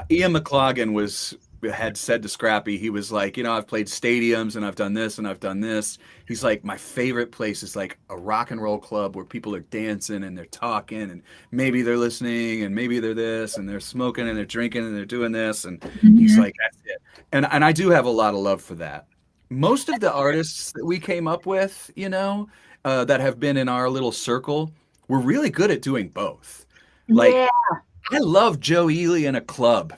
B: Ian McLagan had said to Scrappy, he was like, I've played stadiums and I've done this and I've done this. He's like, my favorite place is like a rock and roll club where people are dancing and they're talking and maybe they're listening and maybe they're this and they're smoking and they're drinking and they're doing this. And he's like, that's it. And I do have a lot of love for that. Most of the artists that we came up with, that have been in our little circle, we're really good at doing both. Like, I love Joe Ely in a club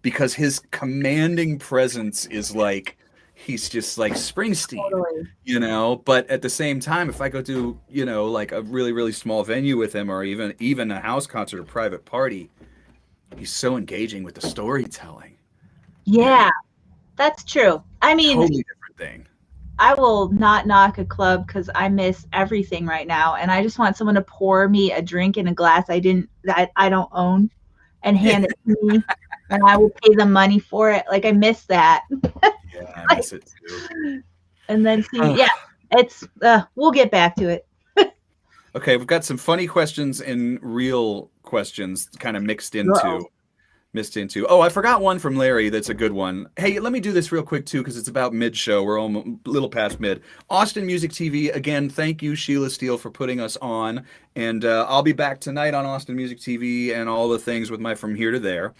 B: because his commanding presence is like, he's just like Springsteen, but at the same time, if I go to, like a really, really small venue with him or even a house concert or private party, he's so engaging with the storytelling.
C: Yeah, that's true. I mean,
B: totally different thing.
C: I will not knock a club because I miss everything right now, and I just want someone to pour me a drink in a glass I don't own, and hand it to me, and I will pay them money for it. Like I miss that.
B: Yeah, I miss it too.
C: And then it's we'll get back to it.
B: Okay, we've got some funny questions and real questions kind of mixed into. Oh, I forgot one from Larry that's a good one. Hey, let me do this real quick, too, because it's about mid-show. We're almost a little past mid. Austin Music TV, again, thank you, Sheila Steele, for putting us on. And I'll be back tonight on Austin Music TV and all the things with my From Here to There.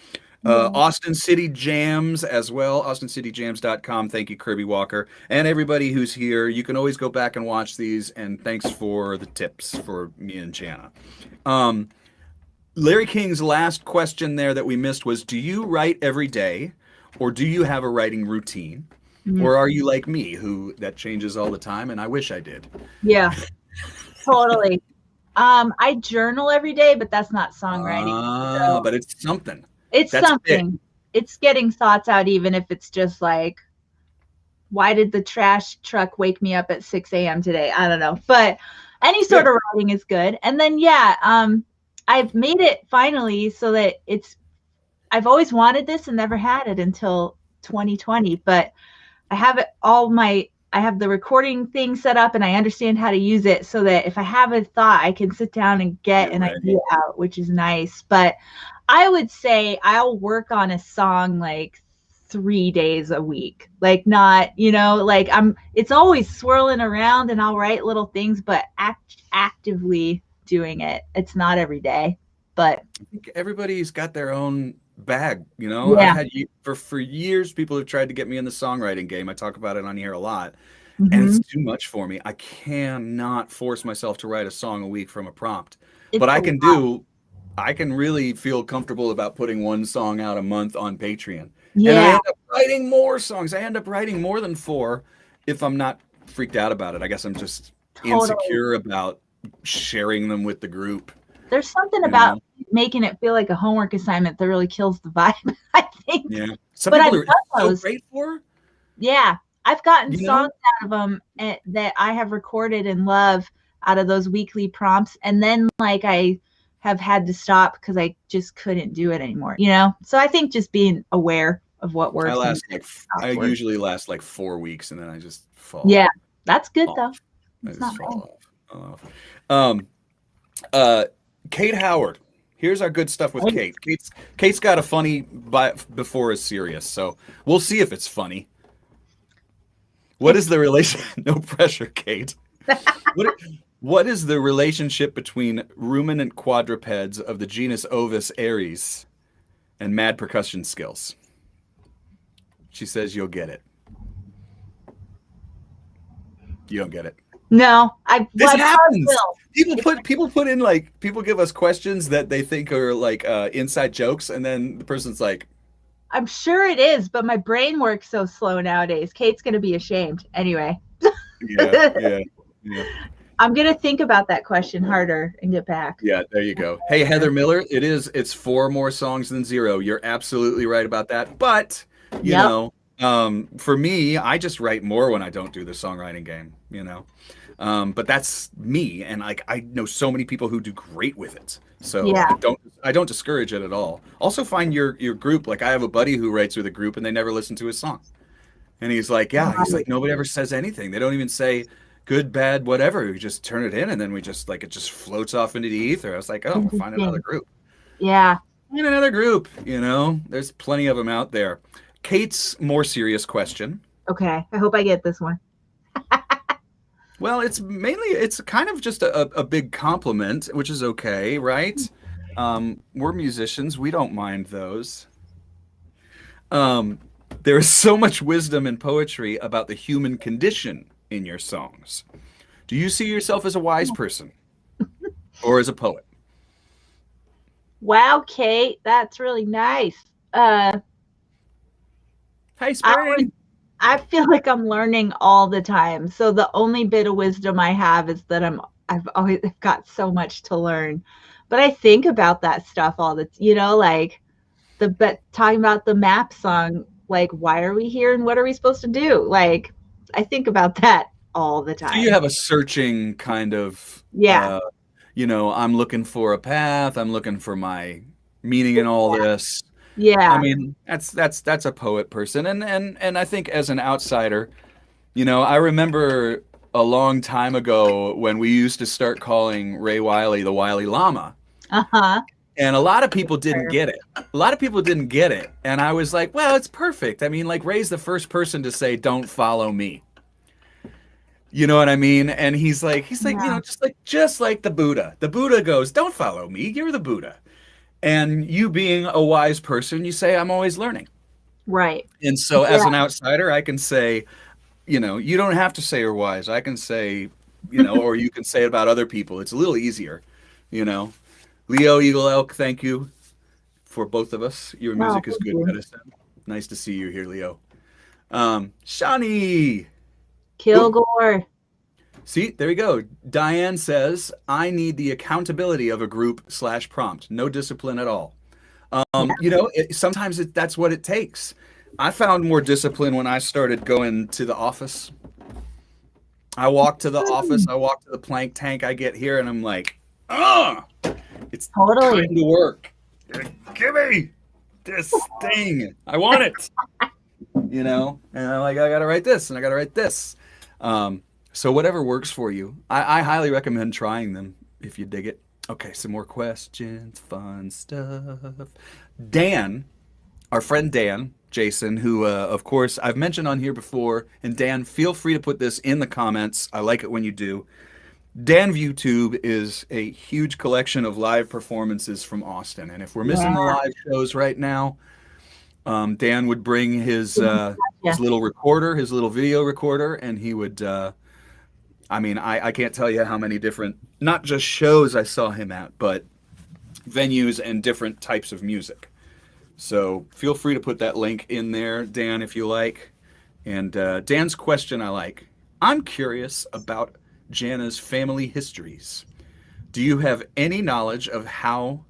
B: Austin City Jams as well, austincityjams.com. Thank you, Kirby Walker. And everybody who's here, you can always go back and watch these. And thanks for the tips for me and Jana. Larry King's last question there that we missed was, do you write every day or do you have a writing routine? Or are you like me that changes all the time and I wish I did?
C: Yeah, totally. I journal every day, but that's not songwriting.
B: But it's something.
C: It's something. It's getting thoughts out, even if it's just like, why did the trash truck wake me up at 6 a.m. today? I don't know. But any sort of writing is good. And then, I've made it finally so that I've always wanted this and never had it until 2020, but I have I have the recording thing set up and I understand how to use it so that if I have a thought, I can sit down and get an idea out, which is nice. But I would say I'll work on a song like 3 days a week, like not, it's always swirling around and I'll write little things, but actively doing it. It's not every day, but
B: I think everybody's got their own bag,
C: Yeah.
B: I've had for years people have tried to get me in the songwriting game. I talk about it on here a lot, and it's too much for me. I cannot force myself to write a song a week from a prompt. But I can really feel comfortable about putting one song out a month on Patreon. And I end up writing more songs. I end up writing more than 4 if I'm not freaked out about it. I guess I'm just insecure about sharing them with the group.
C: There's something about making it feel like a homework assignment that really kills the vibe, I think.
B: Yeah. Some people are so great for.
C: Yeah. I've gotten songs out of them that I have recorded and love out of those weekly prompts. And then I have had to stop because I just couldn't do it anymore, So I think just being aware of what works.
B: I usually last 4 weeks and then I just fall.
C: Yeah. That's good though.
B: I just fall off. Kate Howard. Here's our good stuff with Kate. Kate's got a funny before is serious, so we'll see if it's funny. What is the relation? No pressure, Kate. What is the relationship between ruminant quadrupeds of the genus Ovis aries and mad percussion skills. She says you'll get it. You don't get it.
C: No,
B: This happens.
C: will.
B: People put in like, people give us questions that they think are like inside jokes, and then the person's like,
C: I'm sure it is, but my brain works so slow nowadays. Kate's gonna be ashamed. Anyway.
B: yeah.
C: I'm gonna think about that question harder and get back.
B: Yeah, there you go. Hey, Heather Miller, it's 4 more songs than 0. You're absolutely right about that. But you know, for me, I just write more when I don't do the songwriting game, you know. But that's me, and like I know so many people who do great with it. So I don't discourage it at all. Also find your group. Like I have a buddy who writes with a group and they never listen to his song. And he's like, nobody ever says anything. They don't even say good, bad, whatever. We just turn it in and then we just like, it just floats off into the ether. I was like, oh, we'll find another group.
C: Yeah.
B: Find another group, you know, there's plenty of them out there. Kate's more serious question.
C: Okay. I hope I get this one.
B: Well, it's kind of just a big compliment, which is okay, right? We're musicians. We don't mind those. There is so much wisdom and poetry about the human condition in your songs. Do you see yourself as a wise person or as a poet?
C: Wow, Kate, that's really nice.
B: Hey, Spring.
C: I feel like I'm learning all the time. So the only bit of wisdom I have is that I've always got so much to learn. But I think about that stuff all the, like talking about the map song, like why are we here and what are we supposed to do? Like I think about that all the time.
B: Do you have a searching kind of I'm looking for a path, I'm looking for my meaning in all this.
C: Yeah.
B: I mean, that's a poet person. And I think as an outsider, I remember a long time ago when we used to start calling Ray Wiley the Wiley Llama.
C: Uh-huh.
B: And a lot of people didn't get it. And I was like, well, it's perfect. I mean, like Ray's the first person to say, don't follow me. You know what I mean? And he's like, just like the Buddha. The Buddha goes, don't follow me. You're the Buddha. And you being a wise person, you say, I'm always learning.
C: Right.
B: And so as an outsider, I can say, you don't have to say you're wise. I can say, or you can say it about other people. It's a little easier, Leo, Eagle Elk, thank you for both of us. Your music is good medicine. Nice to see you here, Leo. Shani.
C: Kilgore.
B: See, there you go. Diane says, I need the accountability of a group / prompt. No discipline at all. Sometimes that's what it takes. I found more discipline when I started going to the office. I walk to the office. I walk to the plank tank. I get here and I'm like, it's
C: totally
B: time to work. Give me this thing. I want it. And I'm like, I got to write this and I got to write this. So whatever works for you. I highly recommend trying them if you dig it. Okay, some more questions, fun stuff. Dan, our friend Dan, Jason, who, of course, I've mentioned on here before. And Dan, feel free to put this in the comments. I like it when you do. Dan ViewTube is a huge collection of live performances from Austin. And if we're missing the live shows right now, Dan would bring his little recorder, his little video recorder, and he would... I can't tell you how many different, not just shows I saw him at, but venues and different types of music. So feel free to put that link in there, Dan, if you like. And Dan's question I like. I'm curious about Janna's family histories. Do you have any knowledge of how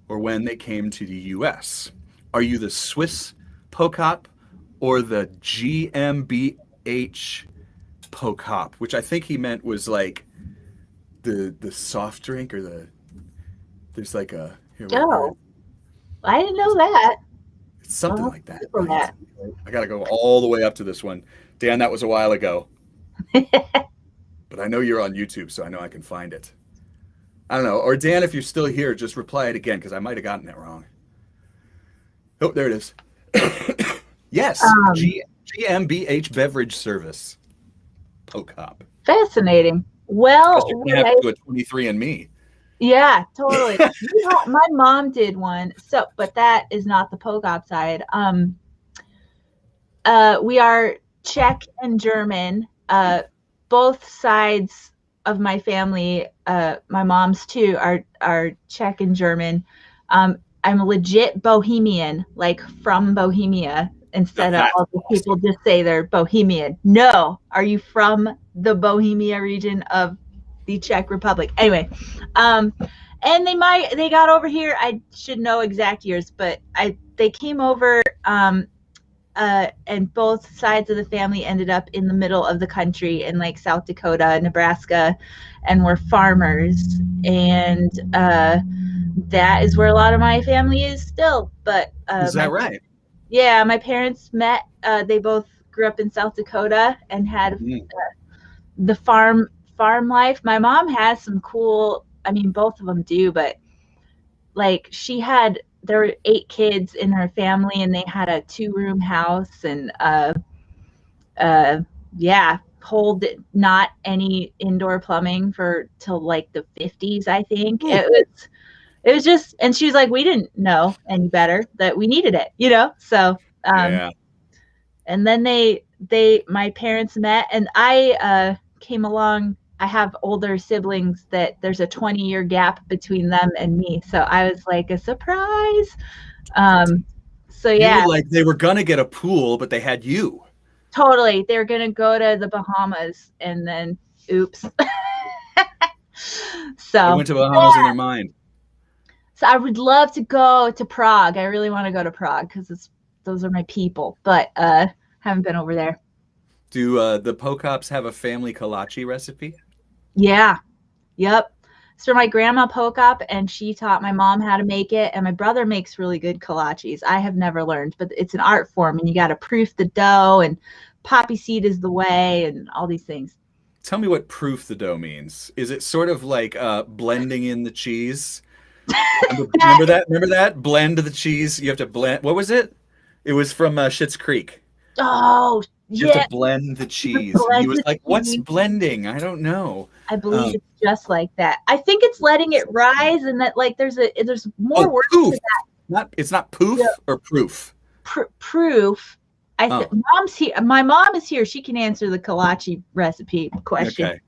B: or when they came to the U.S.? Are you the Swiss Pochop or the GmbH Pochop, which I think he meant was like the soft drink or there's like a
C: I didn't know that.
B: It's something like that. Right? I gotta go all the way up to this one. Dan, that was a while ago. But I know you're on YouTube, so I know I can find it. I don't know. Or Dan, if you're still here, just reply it again because I might have gotten it wrong. Oh, there it is. Yes, GmbH Beverage Service. Pochop.
C: Fascinating. Well,
B: you have to do a 23andMe.
C: Yeah, totally. My mom did one. So, but that is not the Pokop side. We are Czech and German. Both sides of my family, my mom's too, are Czech and German. I'm a legit Bohemian, like from Bohemia,
B: Now
C: instead of
B: that's
C: all the people
B: awesome.
C: just say they're Bohemian. No, are you from the Bohemia region of the Czech Republic? Anyway, um, and they got over here. I should know exact years, but they came over. And both sides of the family ended up in the middle of the country in like South Dakota, Nebraska, and were farmers. And that is where a lot of my family is still. But
B: Is that right?
C: my parents met. They both grew up in South Dakota and had
B: Mm.
C: the farm life. My mom has some cool. I mean, both of them do, but like there were 8 kids in her family and they had a 2-room house and yeah, hold not any indoor plumbing for till like the 50s, I think.
B: Ooh.
C: It was just, and she was like, we didn't know any better that we needed it, you know. So
B: Yeah.
C: and then my parents met and I came along. I have older siblings that there's a 20-year gap between them and me, so I was like a surprise. So
B: You were
C: yeah,
B: like they were gonna get a pool, but they had you.
C: totally. They're gonna go to the Bahamas and then oops.
B: They
C: so
B: went to Bahamas in their mind.
C: so I would love to go to Prague. I really want to go to Prague because those are my people, but haven't been over there.
B: Do the Pocops have a family kolache recipe?
C: Yeah. Yep. It's for my grandma Pokop, and she taught my mom how to make it. And my brother makes really good kolaches. I have never learned, but it's an art form, and you got to proof the dough, and poppy seed is the way, and all these things.
B: Tell me what proof the dough means. Is it sort of like blending in the cheese? Remember that? Remember that? Blend the cheese. You have to blend. What was it? It was from Schitt's Creek.
C: Oh,
B: You have to
C: yeah.
B: blend the cheese. And he was
C: Blended
B: like, "What's
C: cheese.
B: blending? I don't know."
C: I believe
B: Um,
C: it's just like that. I think it's letting it rise, and that like there's more
B: oh,
C: work to
B: poof.
C: that.
B: Not. It's not
C: Yeah.
B: poof or proof.
C: Proof. I think
B: Oh,
C: mom's here. My mom is here. She can answer the kolache recipe question.
B: okay.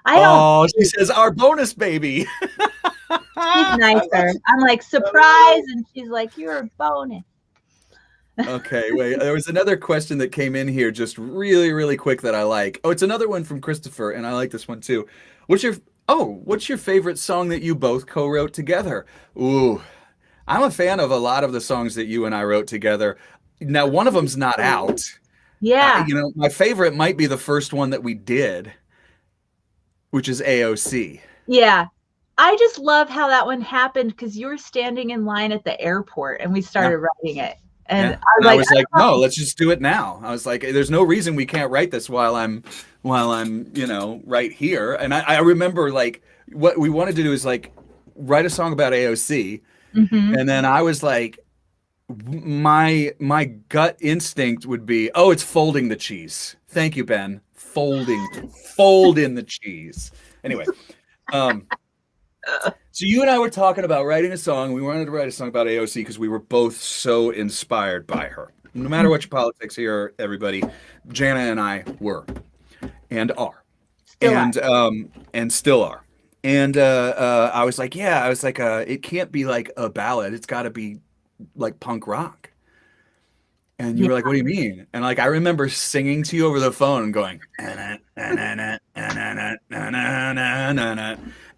C: I don't.
B: Oh, she says our bonus baby.
C: She's nicer. I'm like surprise, and she's like, "You're a bonus."
B: Okay, wait. There was another question that came in here just really, really quick that I like. Oh, it's another one from Christopher, and I like this one too. What's your what's your favorite song that you both co-wrote together? Ooh, I'm a fan of a lot of the songs that you and I wrote together. Now, one of them's not out.
C: Yeah,
B: My favorite might be the first one that we did, which is AOC.
C: yeah. I just love how that one happened because you were standing in line at the airport, and we
B: Yeah.
C: started writing it. And
B: Yeah.
C: I was
B: And I
C: like,
B: was like, no, let's just do it now. I was like, there's no reason we can't write this while I'm, right here. And I remember like what we wanted to do is like write a song about AOC.
C: mm-hmm.
B: And then I was like, my gut instinct would be, oh, it's folding the cheese. Thank you, Ben. Fold in the cheese. Anyway, so you and I were talking about writing a song. We wanted to write a song about AOC because we were both so inspired by her. No matter what your politics here, everybody, Jana and I were and are,
C: Still
B: and still are. And I was like, it can't be like a ballad. It's got to be like punk rock. And you
C: yeah.
B: were like, what do you mean? And like I remember singing to you over the phone and going,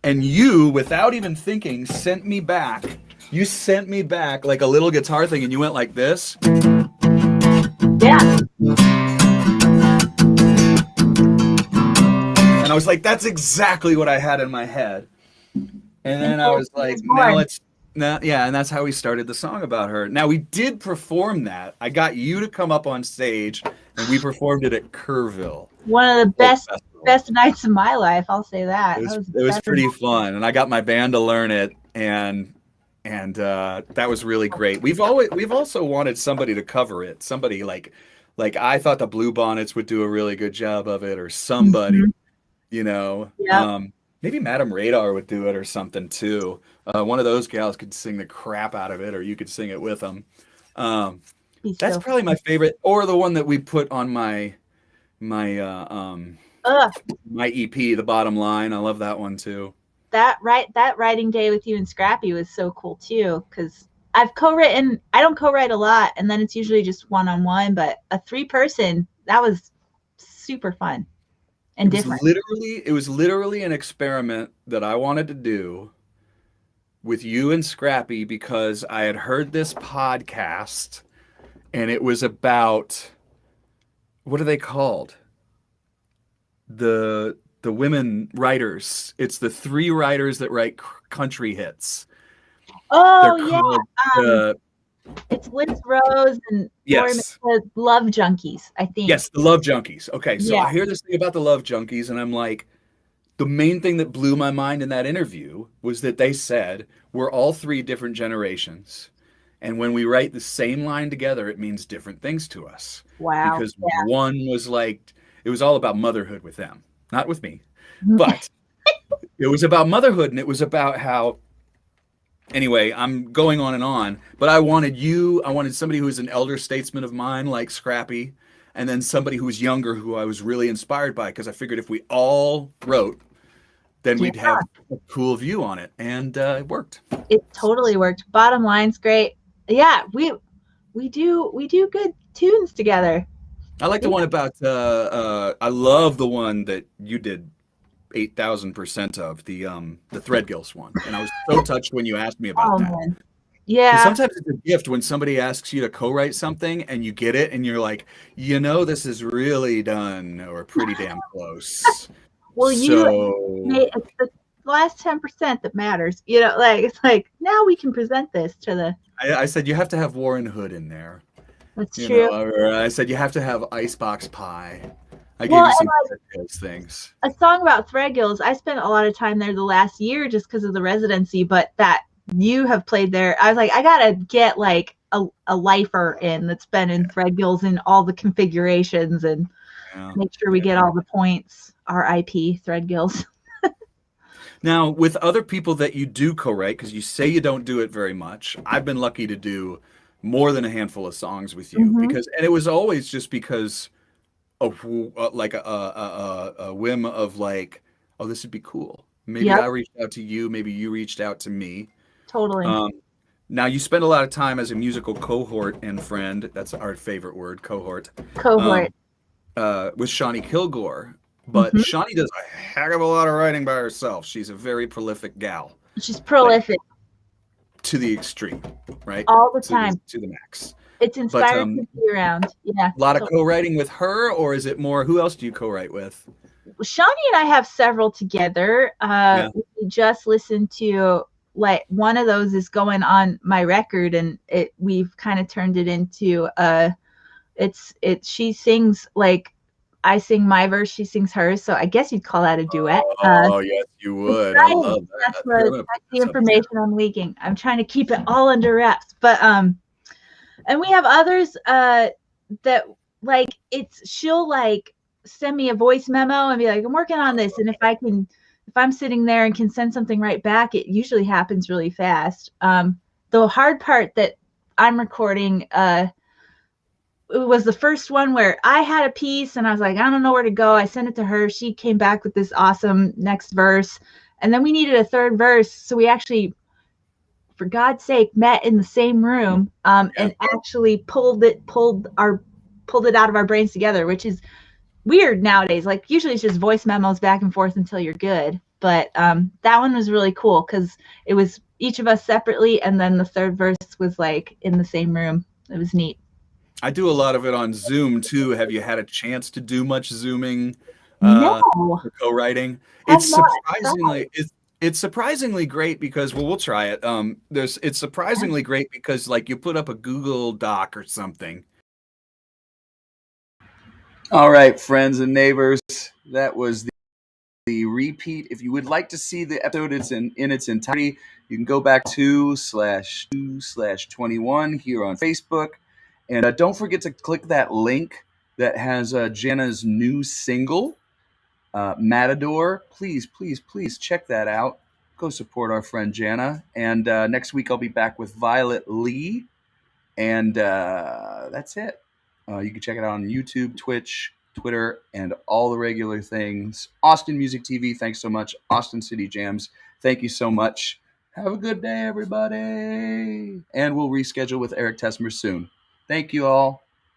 B: and you, without even thinking, you sent me back like a little guitar thing, and you went like this.
C: Yeah.
B: And I was like, that's exactly what I had in my head. And then I was like, and that's how we started the song about her. Now we did perform that. I got you to come up on stage, and we performed it at Kerrville.
C: One of the best nights of my life. I'll say that.
B: It was pretty fun, and I got my band to learn it, and that was really great. We've also wanted somebody to cover it. Somebody like I thought the Blue Bonnets would do a really good job of it, or somebody,
C: Mm-hmm. Yep.
B: Maybe Madame Radar would do it or something too. One of those gals could sing the crap out of it, or you could sing it with them. Um,
C: Be
B: that's
C: so
B: probably my favorite, or the one that we put on my
C: ugh,
B: my EP, The Bottom Line. I love that one too.
C: that writing day with you and Scrappy was so cool too, because I've co-written. I don't co-write a lot, and then it's usually just one-on-one. But a three-person, that was super fun and different.
B: It was literally an experiment that I wanted to do with you and Scrappy because I had heard this podcast and it was about, what are they called? The women writers. It's the three writers that write country hits.
C: Oh
B: They're
C: yeah,
B: called
C: um, it's Liz Rose and Lori
B: yes.
C: the Love Junkies, I think.
B: Yes, the Love Junkies. Okay, so
C: Yeah.
B: I hear this thing about the Love Junkies and I'm like, the main thing that blew my mind in that interview was that they said we're all three different generations. And when we write the same line together, it means different things to us.
C: Wow.
B: Because one was like, it was all about motherhood with them, not with me, but it was about motherhood and it was about how, anyway, I'm going on, but I wanted somebody who was an elder statesman of mine, like Scrappy, and then somebody who was younger who I was really inspired by because I figured if we all wrote, then we'd have a cool view on it, and it worked.
C: It totally worked. Bottom line's great. Yeah, we do good tunes together.
B: I like the one about I love the one that you did 8,000% of the Threadgills one, and I was so touched when you asked me about that.
C: Man.
B: 'Cause
C: Yeah.
B: sometimes it's a gift when somebody asks you to co-write something and you get it and you're like, this is really done or pretty damn close.
C: Well,
B: So
C: it's the last 10% that matters. Like it's like now we can present this to the.
B: I said you have to have Warren Hood in there.
C: That's true.
B: Or I said you have to have Icebox Pie. I gave
C: Well,
B: you some
C: and
B: of those things.
C: a song about Threadgills. I spent a lot of time there the last year just because of the residency, but that you have played there. I was like, I gotta get like a lifer in that's been in Threadgills in all the configurations and make sure we get all the points. R.I.P. Threadgills.
B: Now, with other people that you do co-write, because you say you don't do it very much, I've been lucky to do more than a handful of songs with you and it was always just because of like a whim of like, oh, this would be cool. Maybe I reached out to you, maybe you reached out to me.
C: Totally.
B: Now you spend a lot of time as a musical cohort and friend. That's our favorite word, cohort. With Shawnee Kilgore. But Shawnee does a heck of a lot of writing by herself. She's a very prolific gal.
C: She's prolific.
B: To the extreme, right?
C: All the time.
B: To the max.
C: It's inspiring to be around. Yeah.
B: A lot of co-writing with her, or is it more, who else do you co-write with?
C: Shawnee and I have several together. We just listened to, like, one of those is going on my record, and we've kind of turned it into she sings, like, I sing my verse, she sings hers, so I guess you'd call that a duet.
B: Oh, yes, you would. I love that.
C: That's the information I'm leaking. I'm trying to keep it all under wraps, but and we have others that, like, she'll like send me a voice memo and be like, I'm working on this, and if I'm sitting there and can send something right back, it usually happens really fast. The hard part that I'm recording, it was the first one where I had a piece and I was like, I don't know where to go. I sent it to her. She came back with this awesome next verse. And then we needed a third verse. So we actually, for God's sake, met in the same room and actually pulled it out of our brains together, which is weird nowadays. Like usually it's just voice memos back and forth until you're good. But that one was really cool because it was each of us separately. And then the third verse was like in the same room. It was neat.
B: I do a lot of it on Zoom too. Have you had a chance to do much Zooming?
C: No.
B: Co-writing? It's surprisingly great because we'll try it. It's surprisingly great because like you put up a Google Doc or something. All right, friends and neighbors, that was the repeat. If you would like to see the episode, it's in its entirety. You can go back to /2/21 here on Facebook. And don't forget to click that link that has Jana's new single. Matador. Please, please, please check that out. Go support our friend Jana. And next week I'll be back with Violet Lee. And that's it. You can check it out on YouTube, Twitch, Twitter, and all the regular things. Austin Music TV, thanks so much. Austin City Jams, thank you so much. Have a good day, everybody. And we'll reschedule with Eric Tesmer soon. Thank you all.